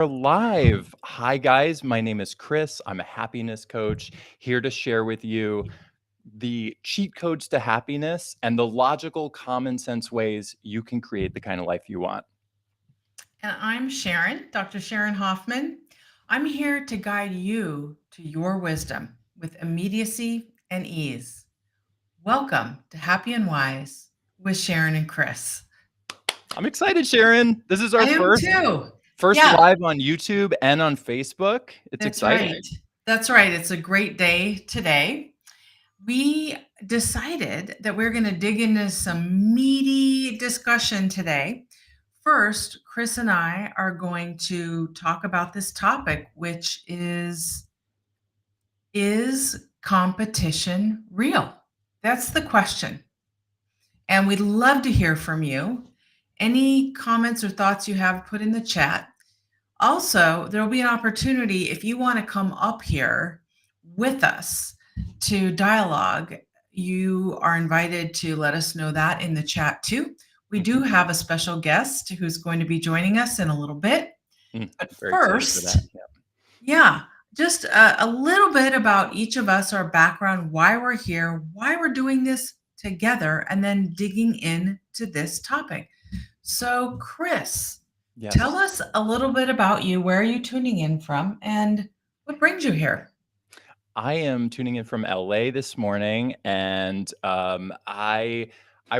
We're live. Hi, guys. My name is Chris. I'm a happiness coach here to share with you the cheat codes to happiness and the logical, common sense ways you can create the kind of life you want. And I'm Sharon, Dr. Sharon Hoffman. I'm here to guide you to your wisdom with immediacy and ease. Welcome to Happy and Wise with Sharon and Chris. I'm excited, Sharon. This is I our am first too. first Yeah, live on YouTube and on Facebook. It's that's exciting. right. That's right. It's a great day today. We decided that we're going to dig into some meaty discussion today. First, Chris and I are going to talk about this topic, which is competition real? That's the question. And we'd love to hear from you. Any comments or thoughts you have, put in the chat. Also, there will be an opportunity if you want to come up here with us to dialogue. You are invited to let us know that in the chat too. We do have a special guest who's going to be joining us in a little bit. But Very excited for first, that. yeah, just a little bit about each of us, our background, why we're here, why we're doing this together, and then digging into this topic. So, Chris, Yes. tell us a little bit about you. Where are you tuning in from, and what brings you here? I am tuning in from LA this morning, and I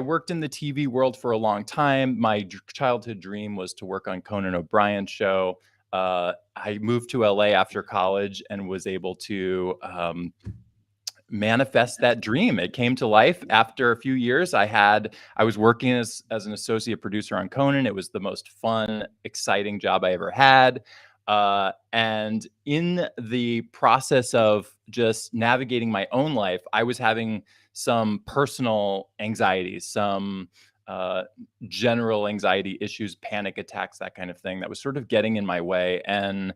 worked in the TV world for a long time. My childhood dream was to work on Conan O'Brien's show. I moved to LA after college and was able to manifest that dream. It came to life after a few years. I was working as an associate producer on Conan. It was the most fun, exciting job I ever had. And in the process of just navigating my own life, I was having some personal anxieties, some general anxiety issues, panic attacks, that kind of thing that was sort of getting in my way. And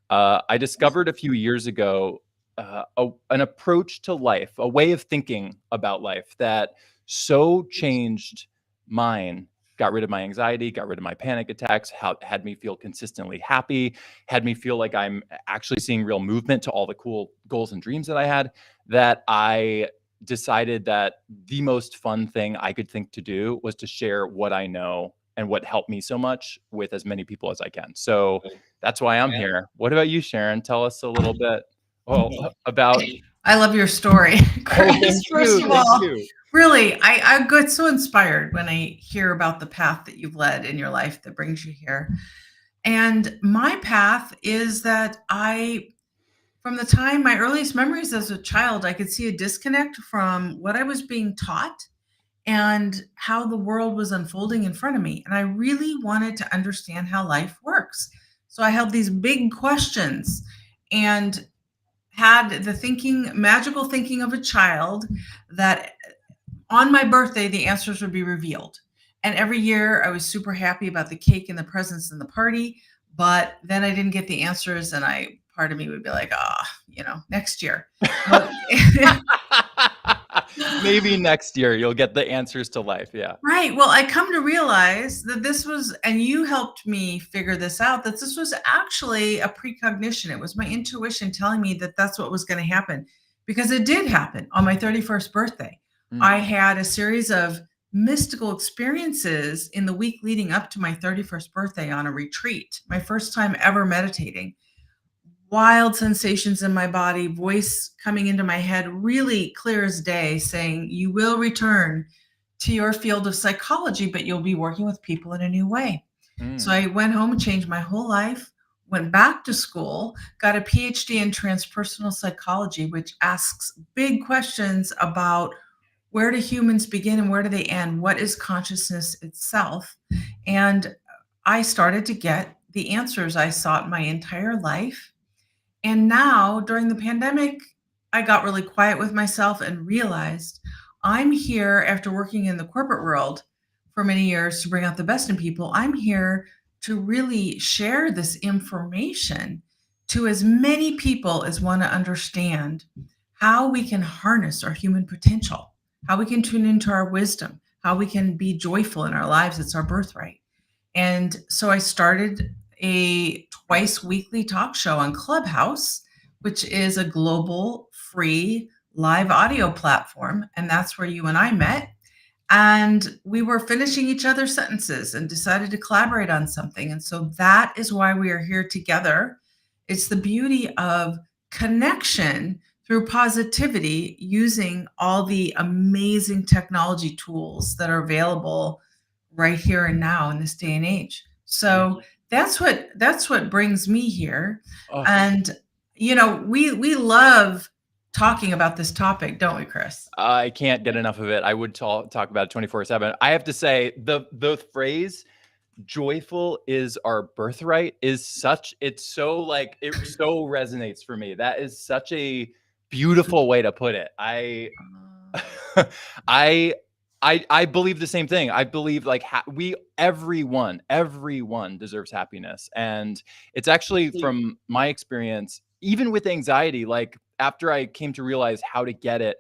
I discovered a few years ago an approach to life, a way of thinking about life that so changed mine, got rid of my anxiety, got rid of my panic attacks, had me feel consistently happy, had me feel like I'm actually seeing real movement to all the cool goals and dreams that I had, that I decided that the most fun thing I could think to do was to share what I know and what helped me so much with as many people as I can. So that's why I'm here. What about you, Sharon? Tell us a little bit about. I love your story, Oh, Chris. thank First you. of Thank all, you. really, I get so inspired when I hear about the path that you've led in your life that brings you here. And my path is that from the time my earliest memories as a child, I could see a disconnect from what I was being taught and how the world was unfolding in front of me. And I really wanted to understand how life works. So I held these big questions and had the magical thinking of a child that on my birthday, the answers would be revealed. And every year I was super happy about the cake and the presents and the party. But then I didn't get the answers, and part of me would be like, next year. But Maybe next year you'll get the answers to life. Yeah. right. Well, I come to realize that this was, and you helped me figure this out, that this was actually a precognition. It was my intuition telling me that that's what was going to happen, because it did happen on my 31st birthday. I had a series of mystical experiences in the week leading up to my 31st birthday on a retreat, my first time ever meditating. Wild sensations in my body, voice coming into my head, really clear as day, saying, you will return to your field of psychology, but you'll be working with people in a new way. So I went home and changed my whole life, went back to school, got a PhD in transpersonal psychology, which asks big questions about where do humans begin and where do they end? What is consciousness itself? And I started to get the answers I sought my entire life. And now, during the pandemic, I got really quiet with myself and realized I'm here after working in the corporate world for many years to bring out the best in people. I'm here to really share this information to as many people as want to understand how we can harness our human potential, how we can tune into our wisdom, how we can be joyful in our lives. It's our birthright. And so I started a twice weekly talk show on Clubhouse, which is a global free live audio platform. And that's where you and I met. And we were finishing each other's sentences and decided to collaborate on something. And so that is why we are here together. It's the beauty of connection through positivity using all the amazing technology tools that are available right here and now in this day and age. So that's what brings me here. Oh. And we love talking about this topic, don't we, Chris? I can't get enough of it. I would talk about it 24/7. I have to say the phrase "joyful is our birthright" is such, it so resonates for me. That is such a beautiful way to put it. I believe the same thing. I believe like everyone deserves happiness. And it's actually, from my experience, even with anxiety, like after I came to realize how to get it,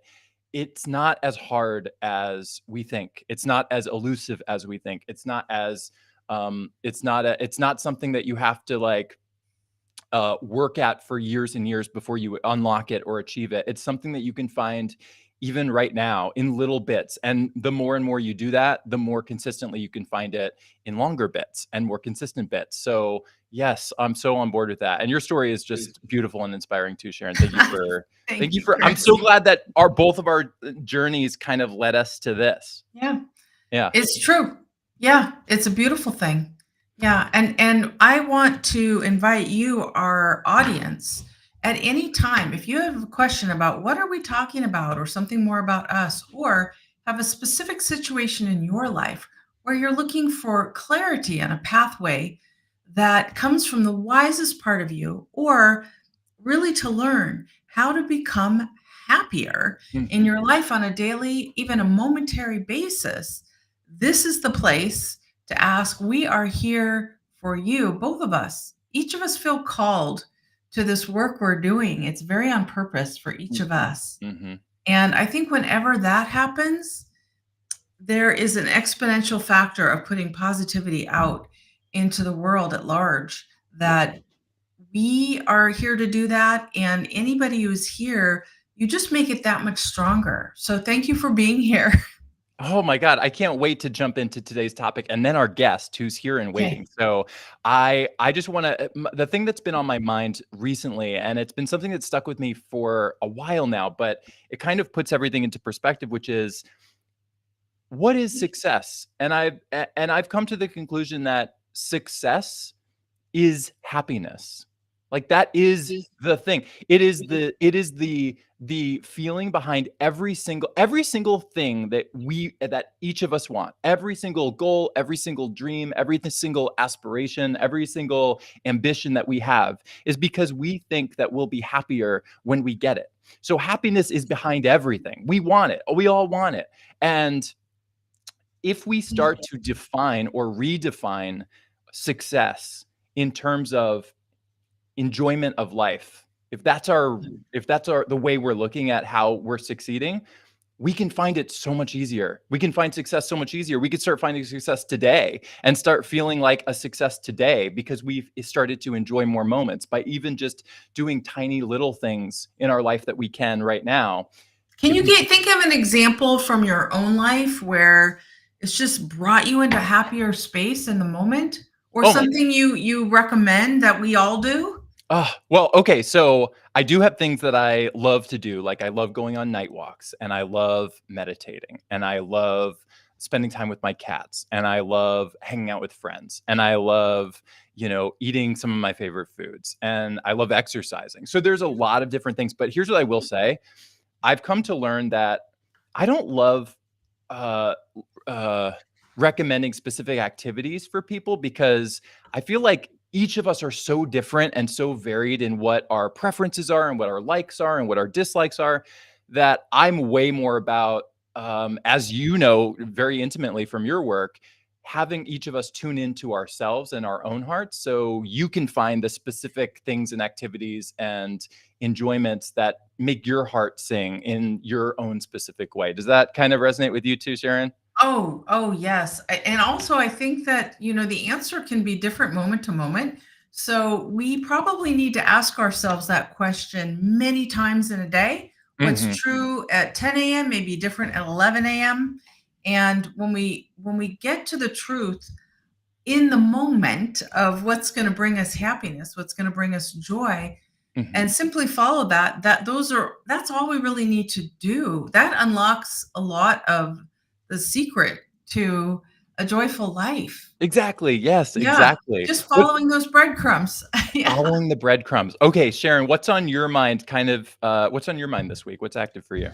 it's not as hard as we think. It's not as elusive as we think. It's not as it's not something that you have to like work at for years and years before you unlock it or achieve it. It's something that you can find even right now in little bits. And the more and more you do that, the more consistently you can find it in longer bits and more consistent bits. So yes, I'm so on board with that. And your story is just beautiful and inspiring too, Sharon. Thank you for, thank you for, I'm so glad that both of our journeys kind of led us to this. Yeah. Yeah. It's true. Yeah. It's a beautiful thing. Yeah. And I want to invite you, our audience, at any time, if you have a question about what are we talking about or something more about us, or have a specific situation in your life where you're looking for clarity and a pathway that comes from the wisest part of you, or really to learn how to become happier in your life on a daily, even a momentary basis, this is the place to ask. We are here for you, both of us. Each of us feel called to this work we're doing. It's very on purpose for each of us. And I think whenever that happens, there is an exponential factor of putting positivity out into the world at large, that we are here to do that. And anybody who's here, you just make it that much stronger. So thank you for being here. Oh my God, I can't wait to jump into today's topic and then our guest who's here and waiting. Okay. So I just want to, the thing that's been on my mind recently, and it's been something that stuck with me for a while now, but it kind of puts everything into perspective, which is, what is success? And I've come to the conclusion that success is happiness. Like that is the thing. It is the feeling behind every single thing that each of us want. Every single goal, every single dream, every single aspiration, every single ambition that we have is because we think that we'll be happier when we get it. So happiness is behind everything. We want it. We all want it. And if we start to define or redefine success in terms of enjoyment of life, if that's the way we're looking at how we're succeeding, we can find it so much easier. We can find success so much easier. We could start finding success today and start feeling like a success today because we've started to enjoy more moments by even just doing tiny little things in our life that we can right now. Can you think of an example from your own life where it's just brought you into a happier space in the moment, or something you recommend that we all do? Well, okay. So I do have things that I love to do. Like I love going on night walks, and I love meditating, and I love spending time with my cats, and I love hanging out with friends, and I love, eating some of my favorite foods, and I love exercising. So there's a lot of different things, but here's what I will say. I've come to learn that I don't love recommending specific activities for people, because I feel like each of us are so different and so varied in what our preferences are and what our likes are and what our dislikes are, that I'm way more about, as you know, very intimately from your work, having each of us tune into ourselves and our own hearts so you can find the specific things and activities and enjoyments that make your heart sing in your own specific way. Does that kind of resonate with you too, Sharon? Oh, yes. And also I think that, the answer can be different moment to moment. So we probably need to ask ourselves that question many times in a day. What's Hmm. true at 10 a.m. may be different at 11 a.m. And when we get to the truth in the moment of what's going to bring us happiness, what's going to bring us joy, Hmm. and simply follow that, that's all we really need to do. That unlocks a lot of the secret to a joyful life. Exactly. Yes, Yeah, exactly. just following those breadcrumbs. Yeah. Following the breadcrumbs. Okay, Sharon, what's on your mind what's on your mind this week? What's active for you?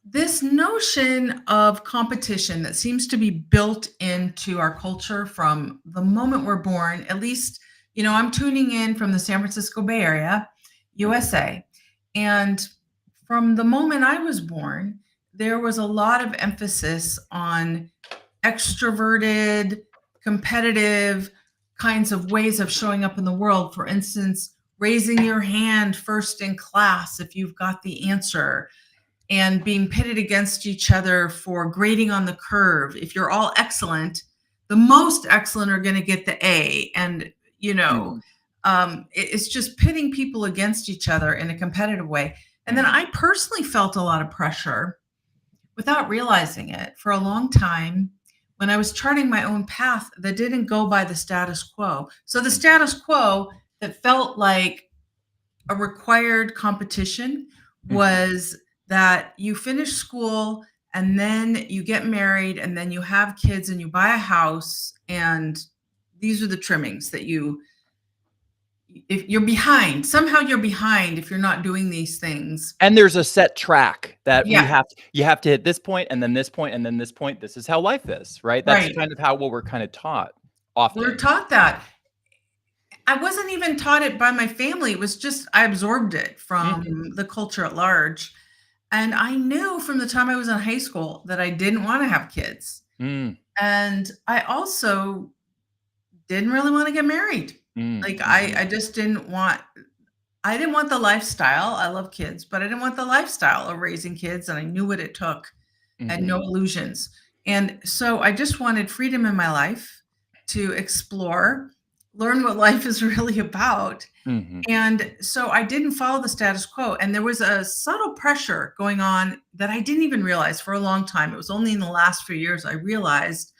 This notion of competition that seems to be built into our culture from the moment we're born, at least, I'm tuning in from the San Francisco Bay Area, Mhm, USA. And from the moment I was born, there was a lot of emphasis on extroverted, competitive kinds of ways of showing up in the world. For instance, raising your hand first in class if you've got the answer, and being pitted against each other for grading on the curve. If you're all excellent, the most excellent are going to get the A. And, mhm, it's just pitting people against each other in a competitive way. And then mhm, I personally felt a lot of pressure without realizing it for a long time when I was charting my own path that didn't go by the status quo. So the mhm, status quo that felt like a required competition mhm. was that you finish school and then you get married and then you have kids and you buy a house, and these are the trimmings that if you're behind, somehow you're behind if you're not doing these things. And there's a set track that Yeah, you have to hit this point and then this point and then this point. This is how life is, right? That's right. kind of how what we're kind of taught We're often. taught that. I wasn't even taught it by my family. It was just I absorbed it Mhm, from the culture at large. And I knew from the time I was in high school that I didn't want to have kids. mm, And I also didn't really want to get married. mm, Like I mhm, just didn't want the lifestyle. I love kids, but I didn't want the lifestyle of raising kids, and I knew what it took. And no mhm, illusions. And so I just wanted freedom in my life to explore, learn what life is really about. mhm, And so I didn't follow the status quo. And there was a subtle pressure going on that I didn't even realize for a long time. It was only in the last few years I realized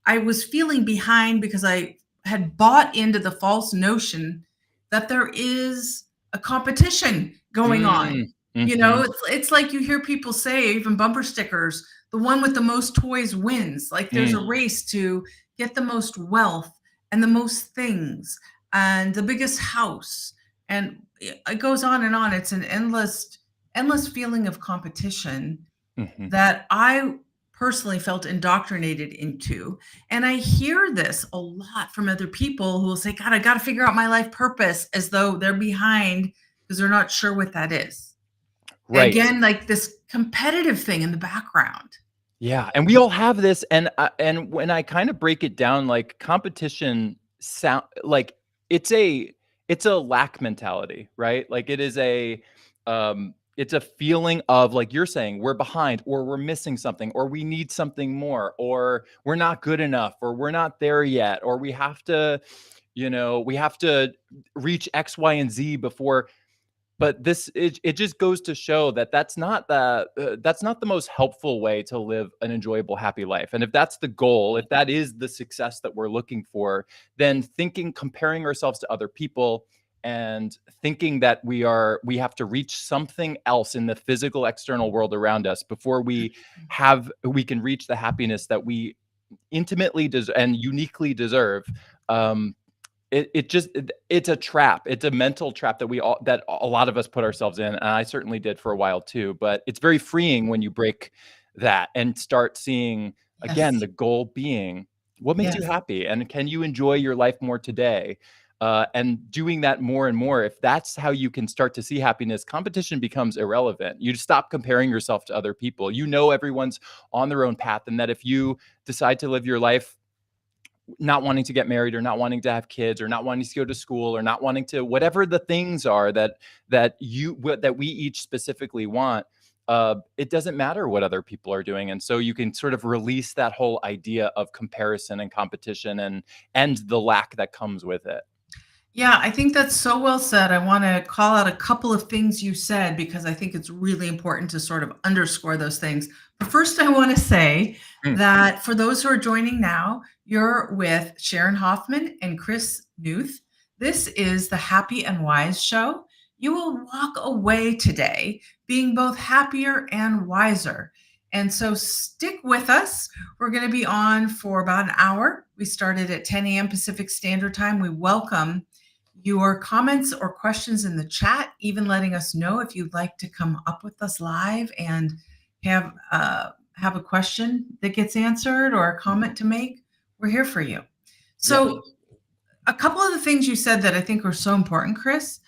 I was feeling behind because I had bought into the false notion that there is a competition going on. mm, mhm, It's like you hear people say, even bumper stickers, the one with the most toys wins. Like there's a mm, race to get the most wealth and the most things and the biggest house. And it goes on and on. It's an endless feeling of competition mhm. that I personally felt indoctrinated into. And I hear this a lot from other people who will say, God, I got to figure out my life purpose, as though they're behind because they're not sure what that is. Right. Again, like this competitive thing in the background. Yeah, and we all have this, and when I kind of break it down, like, competition sound like, it's a it's a lack mentality, right? Like, it's a feeling of, like you're saying, we're behind, or we're missing something, or we need something more, or we're not good enough, or we're not there yet, or we have to reach X, Y, and Z before. But it just goes to show that that's not the most helpful way to live an enjoyable, happy life. And if that's the goal, if that is the success that we're looking for, then comparing ourselves to other people and thinking that we have to reach something else in the physical external world around us before we can reach the happiness that we intimately and uniquely deserve. um it's a trap. It's a mental trap that a lot of us put ourselves in, and I certainly did for a while too, but it's very freeing when you break that and start seeing, again, Yes. the goal being, what makes you Yes. happy, and can you enjoy your life more today? And doing that more and more, if that's how you can start to see happiness, competition becomes irrelevant. You stop comparing yourself to other people. You know everyone's on their own path, and that if you decide to live your life not wanting to get married, or not wanting to have kids, or not wanting to go to school, or not wanting to, whatever the things are that we each specifically want, it doesn't matter what other people are doing. And so you can sort of release that whole idea of comparison and competition and the lack that comes with it. Yeah, I think that's so well said. I want to call out a couple of things you said because I think it's really important to sort of underscore those things. But first, I want to say Mm. that for those who are joining now, you're with Sharon Hoffman and Chris Newth. This is the Happy and Wise Show. You will walk away today being both happier and wiser. And so stick with us. We're going to be on for about an hour. We started at 10 a.m. Pacific Standard Time. We welcome your comments or questions in the chat, even letting us know if you'd like to come up with us live and have a question that gets answered or a comment to make. We're here for you. So, a couple of the things you said that I think are so important, Chris,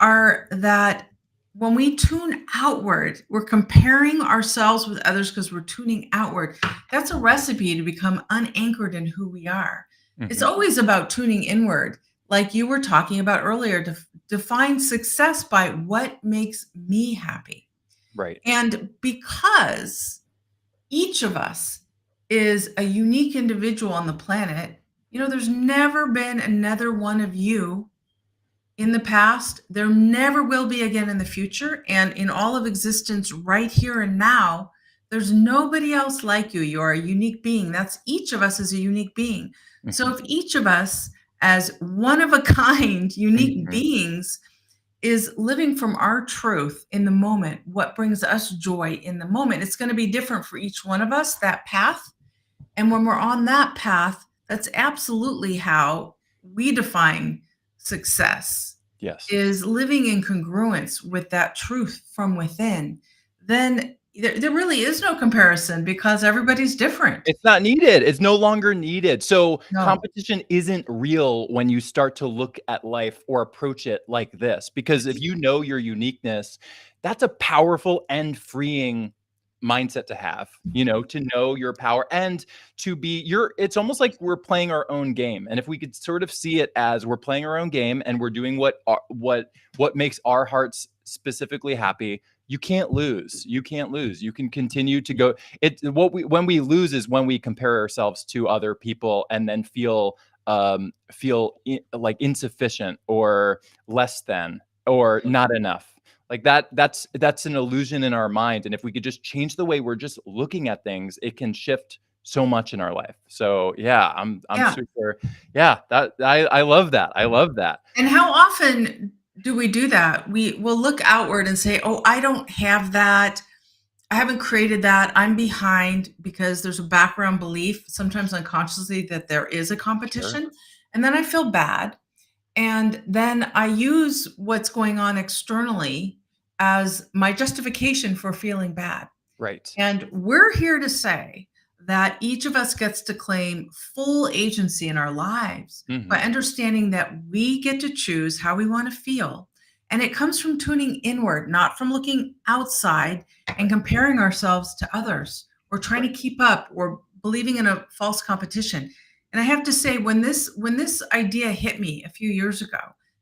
are that when we tune outward, we're comparing ourselves with others because we're tuning outward. That's a recipe to become unanchored in who we are. It's always about tuning inward, like you were talking about earlier, to define success by what makes me happy. Right. And because each of us is a unique individual on the planet, there's never been another one of you in the past. There never will be again in the future. And in all of existence, right here and now, there's nobody else like you. You're a unique being. That's each of us is a unique being. So if each of us, as one of a kind, unique beings, is living from our truth in the moment, what brings us joy in the moment, it's going to be different for each one of us, that path. And when we're on that path, that's absolutely how we define success. Yes. Is living in congruence with that truth from within. Then there really is no comparison because everybody's different. It's not needed. It's no longer needed. So No. competition isn't real when you start to look at life or approach it like this, because if you know your uniqueness, that's a powerful and freeing mindset to have, to know your power and to be it's almost like we're playing our own game. And if we could sort of see it as we're playing our own game and we're doing what makes our hearts specifically happy, you can't lose. You can't lose. You can continue to go. When we lose is when we compare ourselves to other people and then feel like insufficient or less than or not enough. Like that's an illusion in our mind. And if we could just change the way we're just looking at things, it can shift so much in our life. So yeah, I'm super. Yeah, I love that. I love that. And how often do we do that? We will look outward and say, "Oh, I don't have that. I haven't created that. I'm behind," because there's a background belief, sometimes unconsciously, that there is a competition. Sure. And then I feel bad. And then I use what's going on externally as my justification for feeling bad. Right. And we're here to say that each of us gets to claim full agency in our lives by understanding that we get to choose how we want to feel. And it comes from tuning inward, not from looking outside and comparing ourselves to others or trying to keep up or believing in a false competition. And I have to say, when this idea hit me a few years ago,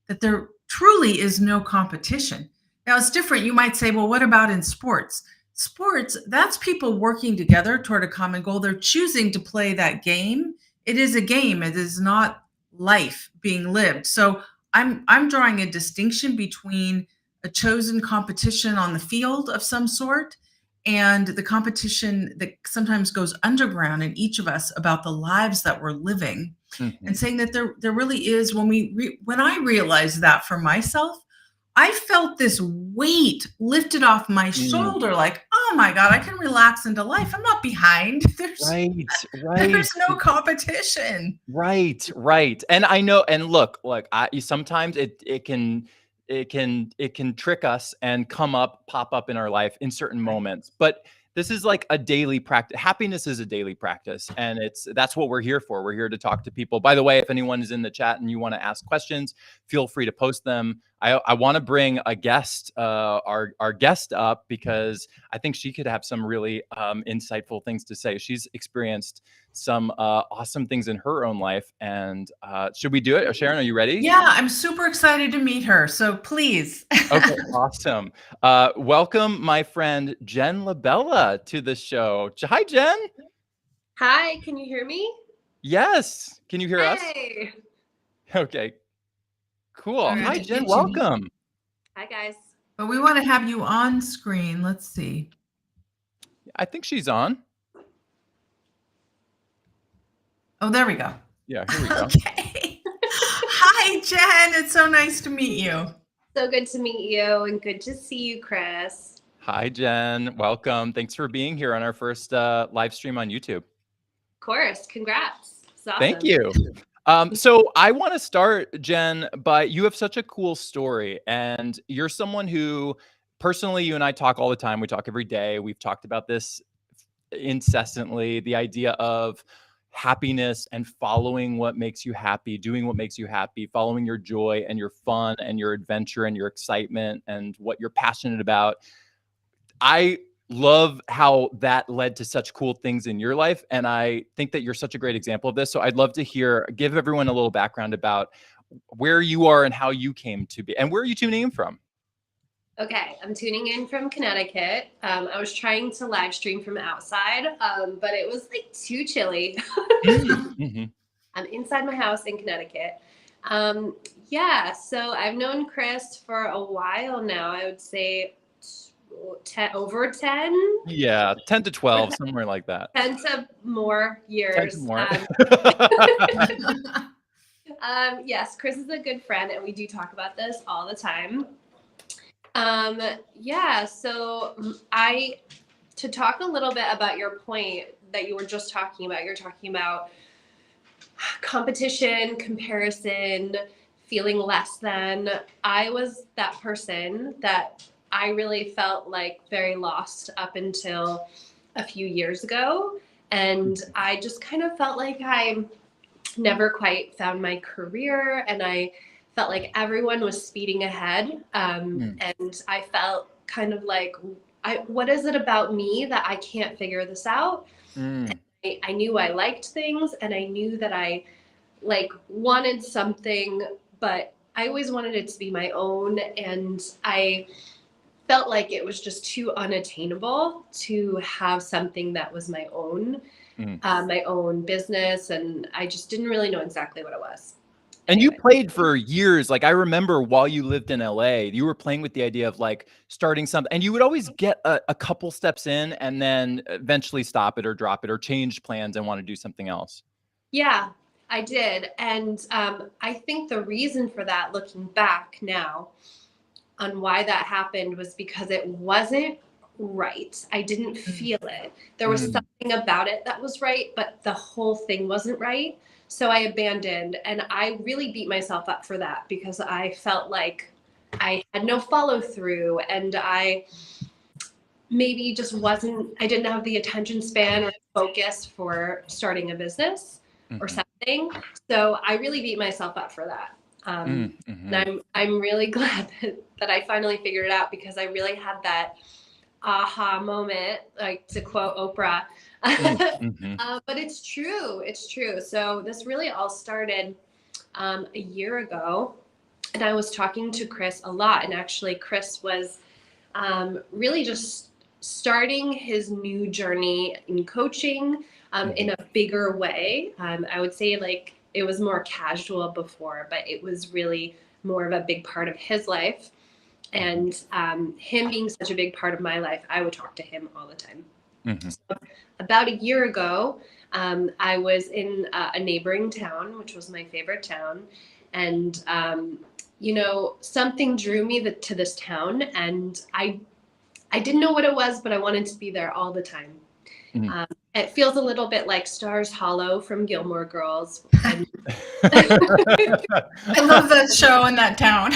that there truly is no competition. Now, it's different. You might say, well, what about in sports? Sports, that's people working together toward a common goal. They're choosing to play that game. It is a game. It is not life being lived. So I'm drawing a distinction between a chosen competition on the field of some sort and the competition that sometimes goes underground in each of us about the lives that we're living, and saying that there really is, when I realized that for myself, I felt this weight lifted off my shoulder, like, oh my God, I can relax into life. I'm not behind. There's no competition. Right. And I know, and look, sometimes it can trick us and pop up in our life in certain moments, but this is like a daily practice. Happiness is a daily practice, and that's what we're here for. We're here to talk to people. By the way, if anyone is in the chat and you want to ask questions, feel free to post them. I want to bring a guest, our guest up, because I think she could have some really insightful things to say. She's experienced some awesome things in her own life. And should we do it? Sharon, are you ready? Yeah, I'm super excited to meet her. So please. Okay, awesome. Welcome, my friend Jen LaBella, to the show. Hi, Jen. Hi, can you hear me? Yes. Can you hear us? Hey. Okay. Cool. All right, Hi, to Jen. get you. Welcome. Hi, guys. But we want to have you on screen. Let's see. I think she's on. Oh, there we go. Yeah, here we go. Okay. Hi, Jen. It's so nice to meet you. So good to meet you and good to see you, Chris. Hi, Jen. Welcome. Thanks for being here on our first live stream on YouTube. Of course. Congrats. It's awesome. Thank you. So I want to start, Jen, by you have such a cool story, and you're someone who personally, you and I talk all the time. We talk every day. We've talked about this incessantly, the idea of happiness and following what makes you happy, doing what makes you happy, following your joy and your fun and your adventure and your excitement and what you're passionate about. I love how that led to such cool things in your life. And I think that you're such a great example of this. So I'd love to give everyone a little background about where you are and how you came to be. And where are you tuning in from? Okay. I'm tuning in from Connecticut. I was trying to live stream from outside, but it was like too chilly. Mm-hmm. I'm inside my house in Connecticut. Yeah. So I've known Chris for a while now. I would say over 10. Yeah, 10 to 12, somewhere like that. 10 to more 10 years. to more. Yes, Chris is a good friend, and we do talk about this all the time. Yeah, so to talk a little bit about your point that you were just talking about, you're talking about competition, comparison, feeling less than. I was that person that I really felt like very lost up until a few years ago. And I just kind of felt like I never quite found my career, and I felt like everyone was speeding ahead. And I felt kind of like, what is it about me that I can't figure this out? I knew I liked things, and I knew that I wanted something, but I always wanted it to be my own. And I felt like it was just too unattainable to have something that was my own business. And I just didn't really know exactly what it was. And you played for years. Like I remember while you lived in LA, you were playing with the idea of like starting something, and you would always get a couple steps in and then eventually stop it or drop it or change plans and want to do something else. Yeah, I did. And I think the reason for that, looking back now on why that happened, was because it wasn't right. I didn't feel it. There was something about it that was right, but the whole thing wasn't right. So I abandoned, and I really beat myself up for that because I felt like I had no follow through, and I maybe just I didn't have the attention span or focus for starting a business or something. So I really beat myself up for that. And I'm really glad that I finally figured it out, because I really had that aha moment, like to quote Oprah. But it's true. It's true. So this really all started a year ago, and I was talking to Chris a lot. And actually, Chris was really just starting his new journey in coaching in a bigger way. I would say like it was more casual before, but it was really more of a big part of his life. And him being such a big part of my life, I would talk to him all the time. So about a year ago, I was in a neighboring town, which was my favorite town. And, something drew me to this town, and I didn't know what it was, but I wanted to be there all the time. It feels a little bit like Stars Hollow from Gilmore Girls. I love that show in that town.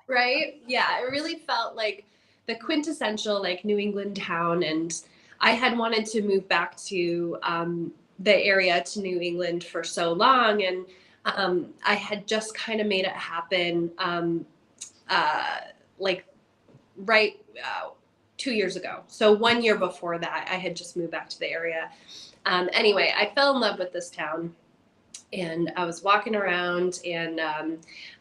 Right? Yeah, it really felt like the quintessential like New England town. And I had wanted to move back to the area, to New England, for so long. And I had just kind of made it happen 2 years ago. So 1 year before that, I had just moved back to the area. Anyway, I fell in love with this town, and I was walking around, and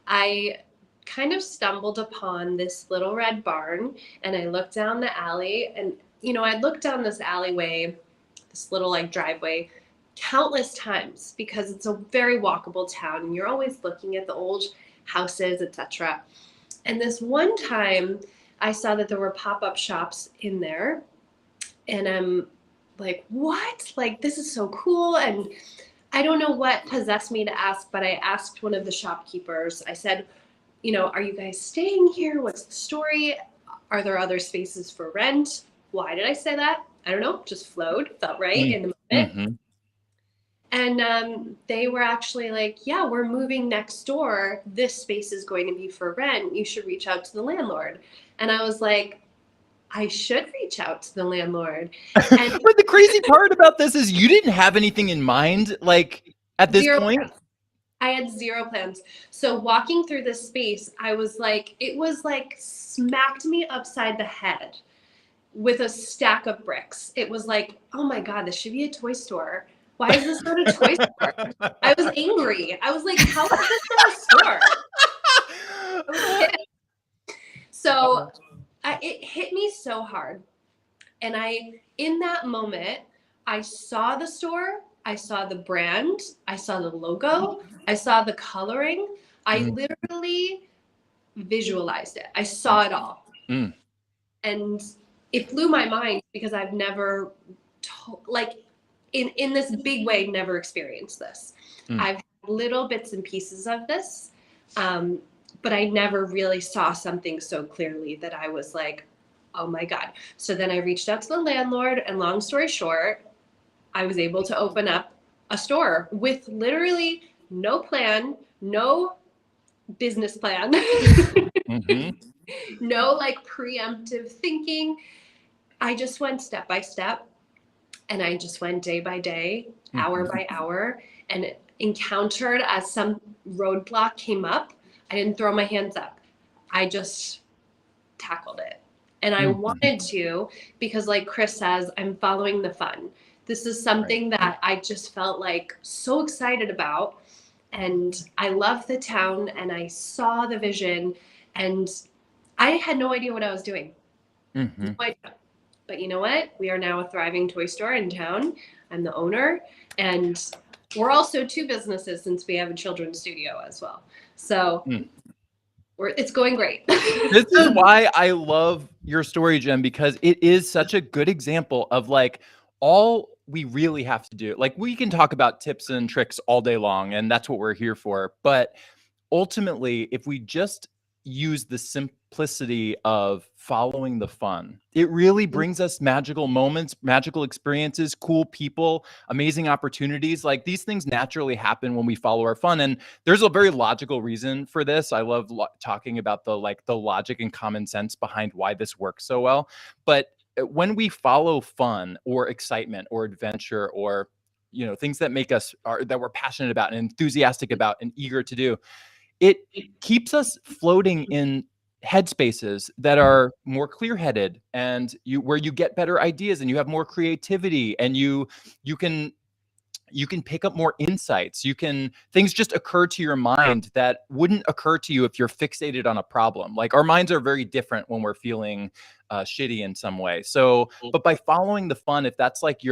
I kind of stumbled upon this little red barn, and I looked down the alley, and I looked down this alleyway, this little like driveway, countless times, because it's a very walkable town, and you're always looking at the old houses, etc. And this one time I saw that there were pop-up shops in there, and I'm like, what? Like, this is so cool. And I don't know what possessed me to ask, but I asked one of the shopkeepers. I said, are you guys staying here? What's the story? Are there other spaces for rent? Why did I say that? I don't know, just flowed, felt right in the moment. Mm-hmm. And they were actually like, yeah, we're moving next door. This space is going to be for rent. You should reach out to the landlord. And I was like, I should reach out to the landlord. And But the crazy part about this is you didn't have anything in mind, like at this point. Plans. I had zero plans. So walking through this space, I was like, it was like smacked me upside the head with a stack of bricks. It was like, oh my God, this should be a toy store. Why is this not a toy store? I was angry. I was like, how is this not a store? So it hit me so hard. And in that moment, I saw the store, I saw the brand, I saw the logo, I saw the coloring. I literally visualized it. I saw it all. And it blew my mind because I've never, in this big way, never experienced this. I've had little bits and pieces of this, but I never really saw something so clearly that I was like, oh my God. So then I reached out to the landlord, and long story short, I was able to open up a store with literally no plan, no business plan, no like preemptive thinking. I just went step by step, and I just went day by day, hour by hour, and encountered as some roadblock came up. I didn't throw my hands up. I just tackled it. And I wanted to, because like Chris says, I'm following the fun. This is something that I just felt like so excited about. And I love the town, and I saw the vision, and I had no idea what I was doing. No idea. But you know what? We are now a thriving toy store in town. I'm the owner, and we're also two businesses since we have a children's studio as well. So it's going great. This is why I love your story, Jen, because it is such a good example of like all we really have to do. Like, we can talk about tips and tricks all day long, and that's what we're here for. But ultimately, if we just use the simplicity of following the fun, it really brings us magical moments, magical experiences, cool people, amazing opportunities. Like, these things naturally happen when we follow our fun. And there's a very logical reason for this. I love talking about the logic and common sense behind why this works so well. But when we follow fun or excitement or adventure or, things that make us, that we're passionate about and enthusiastic about and eager to do, it keeps us floating in headspaces that are more clear-headed, and where you get better ideas and you have more creativity, and you can pick up more insights. Things just occur to your mind that wouldn't occur to you if you're fixated on a problem. Like, our minds are very different when we're feeling shitty in some way. So, but by following the fun, if that's like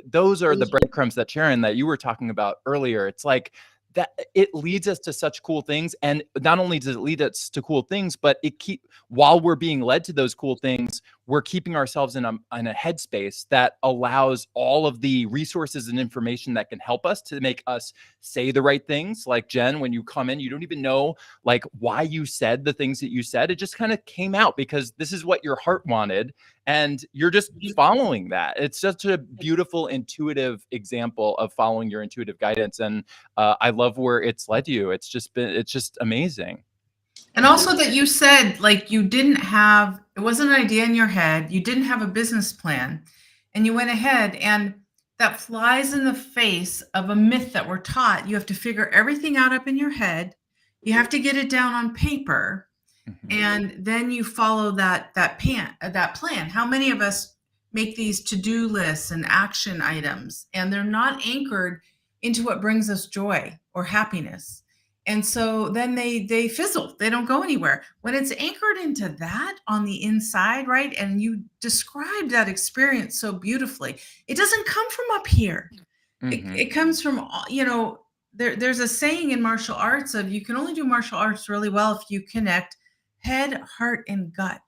those are the breadcrumbs that Sharon, that you were talking about earlier. It's like, that it leads us to such cool things. And not only does it lead us to cool things, but while we're being led to those cool things, we're keeping ourselves in a headspace that allows all of the resources and information that can help us to make us say the right things. Like, Jen, when you come in, you don't even know like why you said the things that you said. It just kind of came out because this is what your heart wanted, and you're just following that. It's such a beautiful, intuitive example of following your intuitive guidance. And I love where it's led you. It's just amazing. And also that you said, like, it wasn't an idea in your head. You didn't have a business plan, and you went ahead, and that flies in the face of a myth that we're taught. You have to figure everything out up in your head. You have to get it down on paper. And then you follow that plan. How many of us make these to-do lists and action items, and they're not anchored into what brings us joy or happiness? And so then they fizzle. They don't go anywhere. When it's anchored into that on the inside, right? And you described that experience so beautifully. It doesn't come from up here. It comes from, there's a saying in martial arts of you can only do martial arts really well if you connect head, heart, and gut.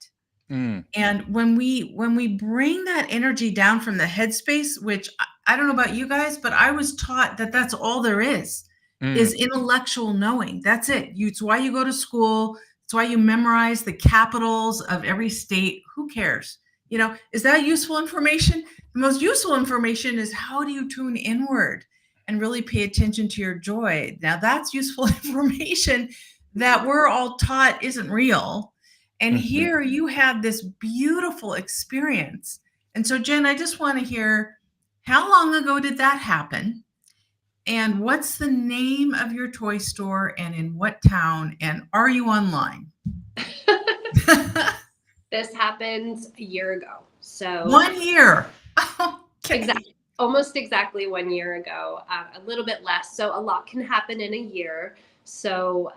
Mm, And when we bring that energy down from the headspace, which I don't know about you guys, but I was taught that that's all there is mm, intellectual knowing. That's it. It's why you go to school. It's why you memorize the capitals of every state. Who cares? You know, is that useful information? The most useful information is how do you tune inward and really pay attention to your joy? Now that's useful information that we're all taught isn't real. And mhm. here you have this beautiful experience. And so, Jen, I just want to hear, how long ago did that happen? And what's the name of your toy store and in what town? And are you online? This happened a year ago. So 1 year. Okay. exactly, almost exactly 1 year ago, a little bit less. So a lot can happen in a year. So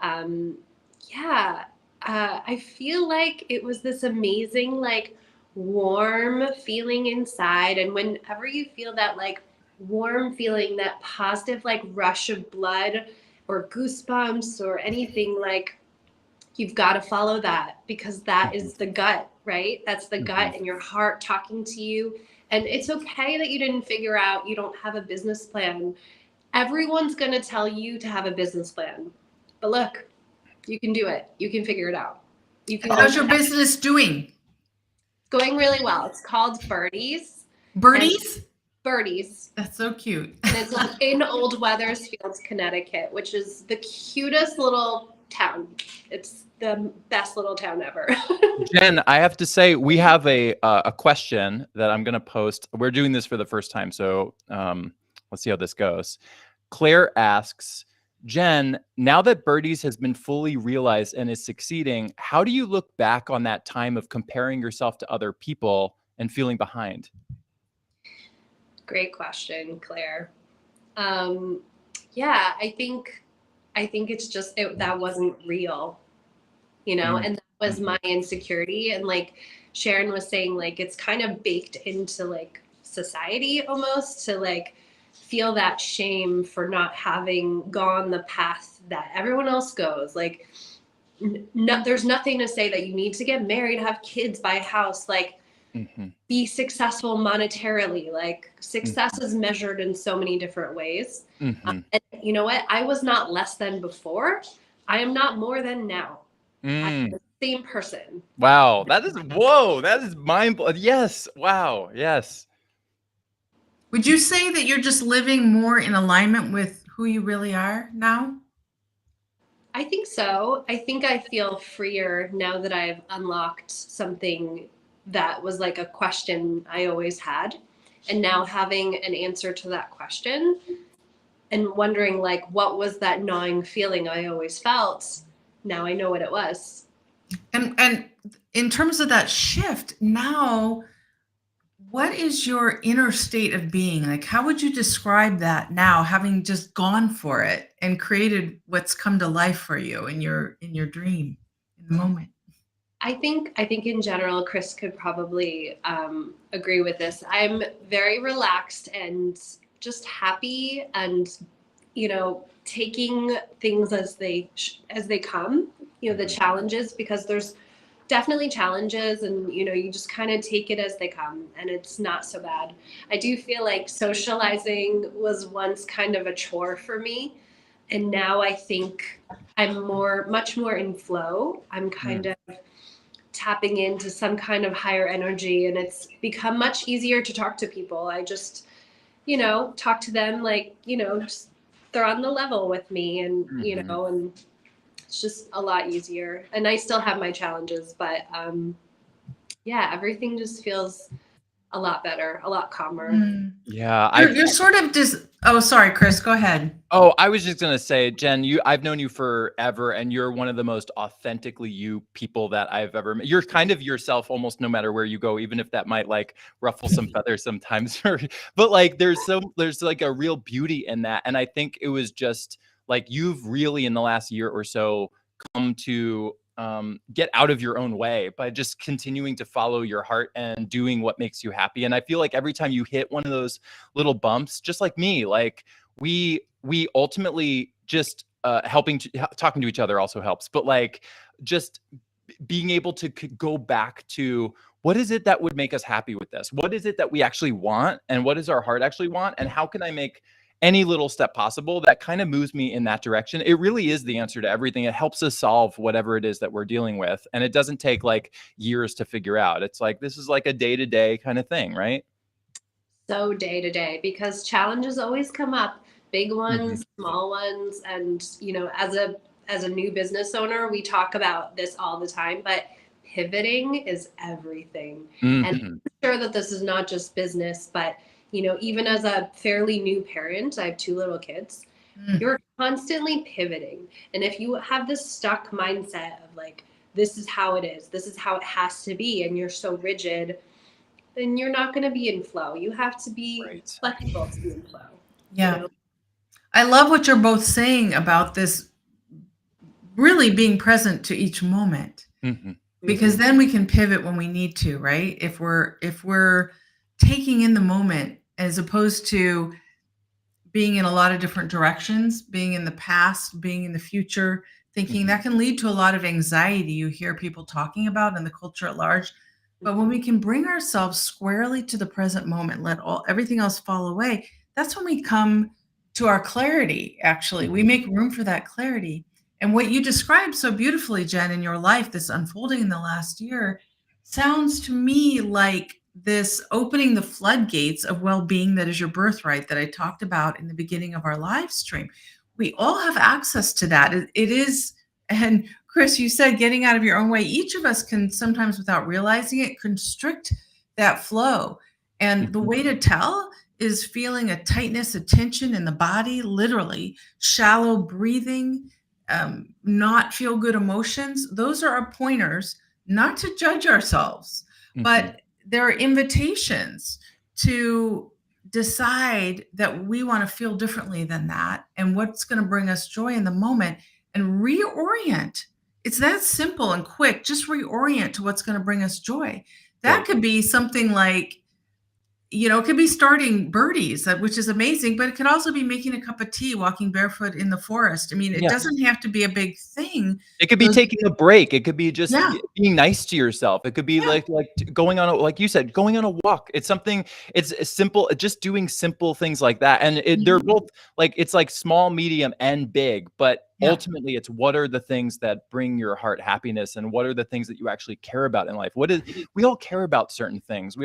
yeah, I feel like it was this amazing, like warm feeling inside. And whenever you feel that like warm feeling, that positive like rush of blood or goosebumps or anything, like you've got to follow that, because that is the gut, right? That's the gut and your heart talking to you. And it's okay that you didn't figure out, you don't have a business plan. Everyone's going to tell you to have a business plan. But look, you can do it. You can figure it out. You can. How's your business doing? Going really well. It's called Birdies. Birdies? Birdies. That's so cute. And it's in Old Wethersfield, Connecticut, which is the cutest little town. It's the best little town ever. Jen, I have to say, we have a question that I'm going to post. We're doing this for the first time, so let's see how this goes. Claire asks, Jen, now that Birdies has been fully realized and is succeeding, how do you look back on that time of comparing yourself to other people and feeling behind? Great question, Claire. Yeah, I think it's just that wasn't real, you know, and that was my insecurity. And like Sharon was saying, like it's kind of baked into like society almost, to like feel that shame for not having gone the path that everyone else goes. Like no, there's nothing to say that you need to get married, have kids, buy a house, like be successful monetarily. Like success is measured in so many different ways. And you know what? I was not less than before. I am not more than now. I'm the same person. Wow. That is, whoa, that is mind blowing. Yes. Wow. Yes. Would you say that you're just living more in alignment with who you really are now? I think so. I think I feel freer now that I've unlocked something that was like a question I always had. And now having an answer to that question and wondering like, what was that gnawing feeling I always felt? Now I know what it was. And in terms of that shift, now, what is your inner state of being? Like, how would you describe that now, having just gone for it and created what's come to life for you in your dream, in the moment? I think in general, Chris could probably agree with this. I'm very relaxed and just happy, and you know, taking things as they come. You know, the challenges, because there's definitely challenges, and you know, you just kind of take it as they come, and it's not so bad. I do feel like socializing was once kind of a chore for me, and now I think I'm much more in flow. I'm kind of tapping into some kind of higher energy, and it's become much easier to talk to people. I just, you know, talk to them like, you know, just, they're on the level with me, and you know, and it's just a lot easier. And I still have my challenges, but yeah, everything just feels a lot better, a lot calmer. Yeah. You're sort of just, oh, sorry, Chris, go ahead. Oh, I was just gonna say, Jen, I've known you forever, and you're one of the most authentically you people that I've ever met. You're kind of yourself almost no matter where you go, even if that might like ruffle some feathers sometimes. But like there's like a real beauty in that. And I think it was just like you've really in the last year or so come to get out of your own way by just continuing to follow your heart and doing what makes you happy. And I feel like every time you hit one of those little bumps, just like me, like we ultimately just talking to each other also helps, but like just being able to go back to what is it that would make us happy with this? What is it that we actually want? And what does our heart actually want? And how can I make any little step possible that kind of moves me in that direction? It really is the answer to everything. It helps us solve whatever it is that we're dealing with. And it doesn't take like years to figure out. It's like, this is like a day-to-day kind of thing, right? So day to day, because challenges always come up, big ones, small ones. And, you know, as a new business owner, we talk about this all the time, but pivoting is everything. And I'm sure that this is not just business, but, you know, even as a fairly new parent, I have 2 little kids, you're constantly pivoting. And if you have this stuck mindset of like, this is how it is, this is how it has to be, and you're so rigid, then you're not going to be in flow. You have to be flexible to be in flow. Yeah. You know? I love what you're both saying about this really being present to each moment. Because then we can pivot when we need to, right? If we're taking in the moment as opposed to being in a lot of different directions, being in the past, being in the future, thinking that can lead to a lot of anxiety you hear people talking about in the culture at large. But when we can bring ourselves squarely to the present moment, let everything else fall away, that's when we come to our clarity, actually. We make room for that clarity. And what you described so beautifully, Jen, in your life, this unfolding in the last year, sounds to me like this opening the floodgates of well-being that is your birthright that I talked about in the beginning of our live stream. We all have access to that. It is, and Chris, you said getting out of your own way. Each of us can sometimes, without realizing it, constrict that flow. And the way to tell is feeling a tightness, a tension in the body, literally, shallow breathing, not feel good emotions. Those are our pointers, not to judge ourselves, but there are invitations to decide that we want to feel differently than that and what's going to bring us joy in the moment and reorient. It's that simple and quick. Just reorient to what's going to bring us joy. That could be something like, you know, it could be starting Birdies, which is amazing, but it could also be making a cup of tea, walking barefoot in the forest. I mean, it doesn't have to be a big thing. It could be taking a break. It could be just being nice to yourself. It could be like going on, like you said, going on a walk. It's something, it's simple, just doing simple things like that. And they're both like, it's like small, medium, and big, but ultimately it's what are the things that bring your heart happiness and what are the things that you actually care about in life? We all care about certain things.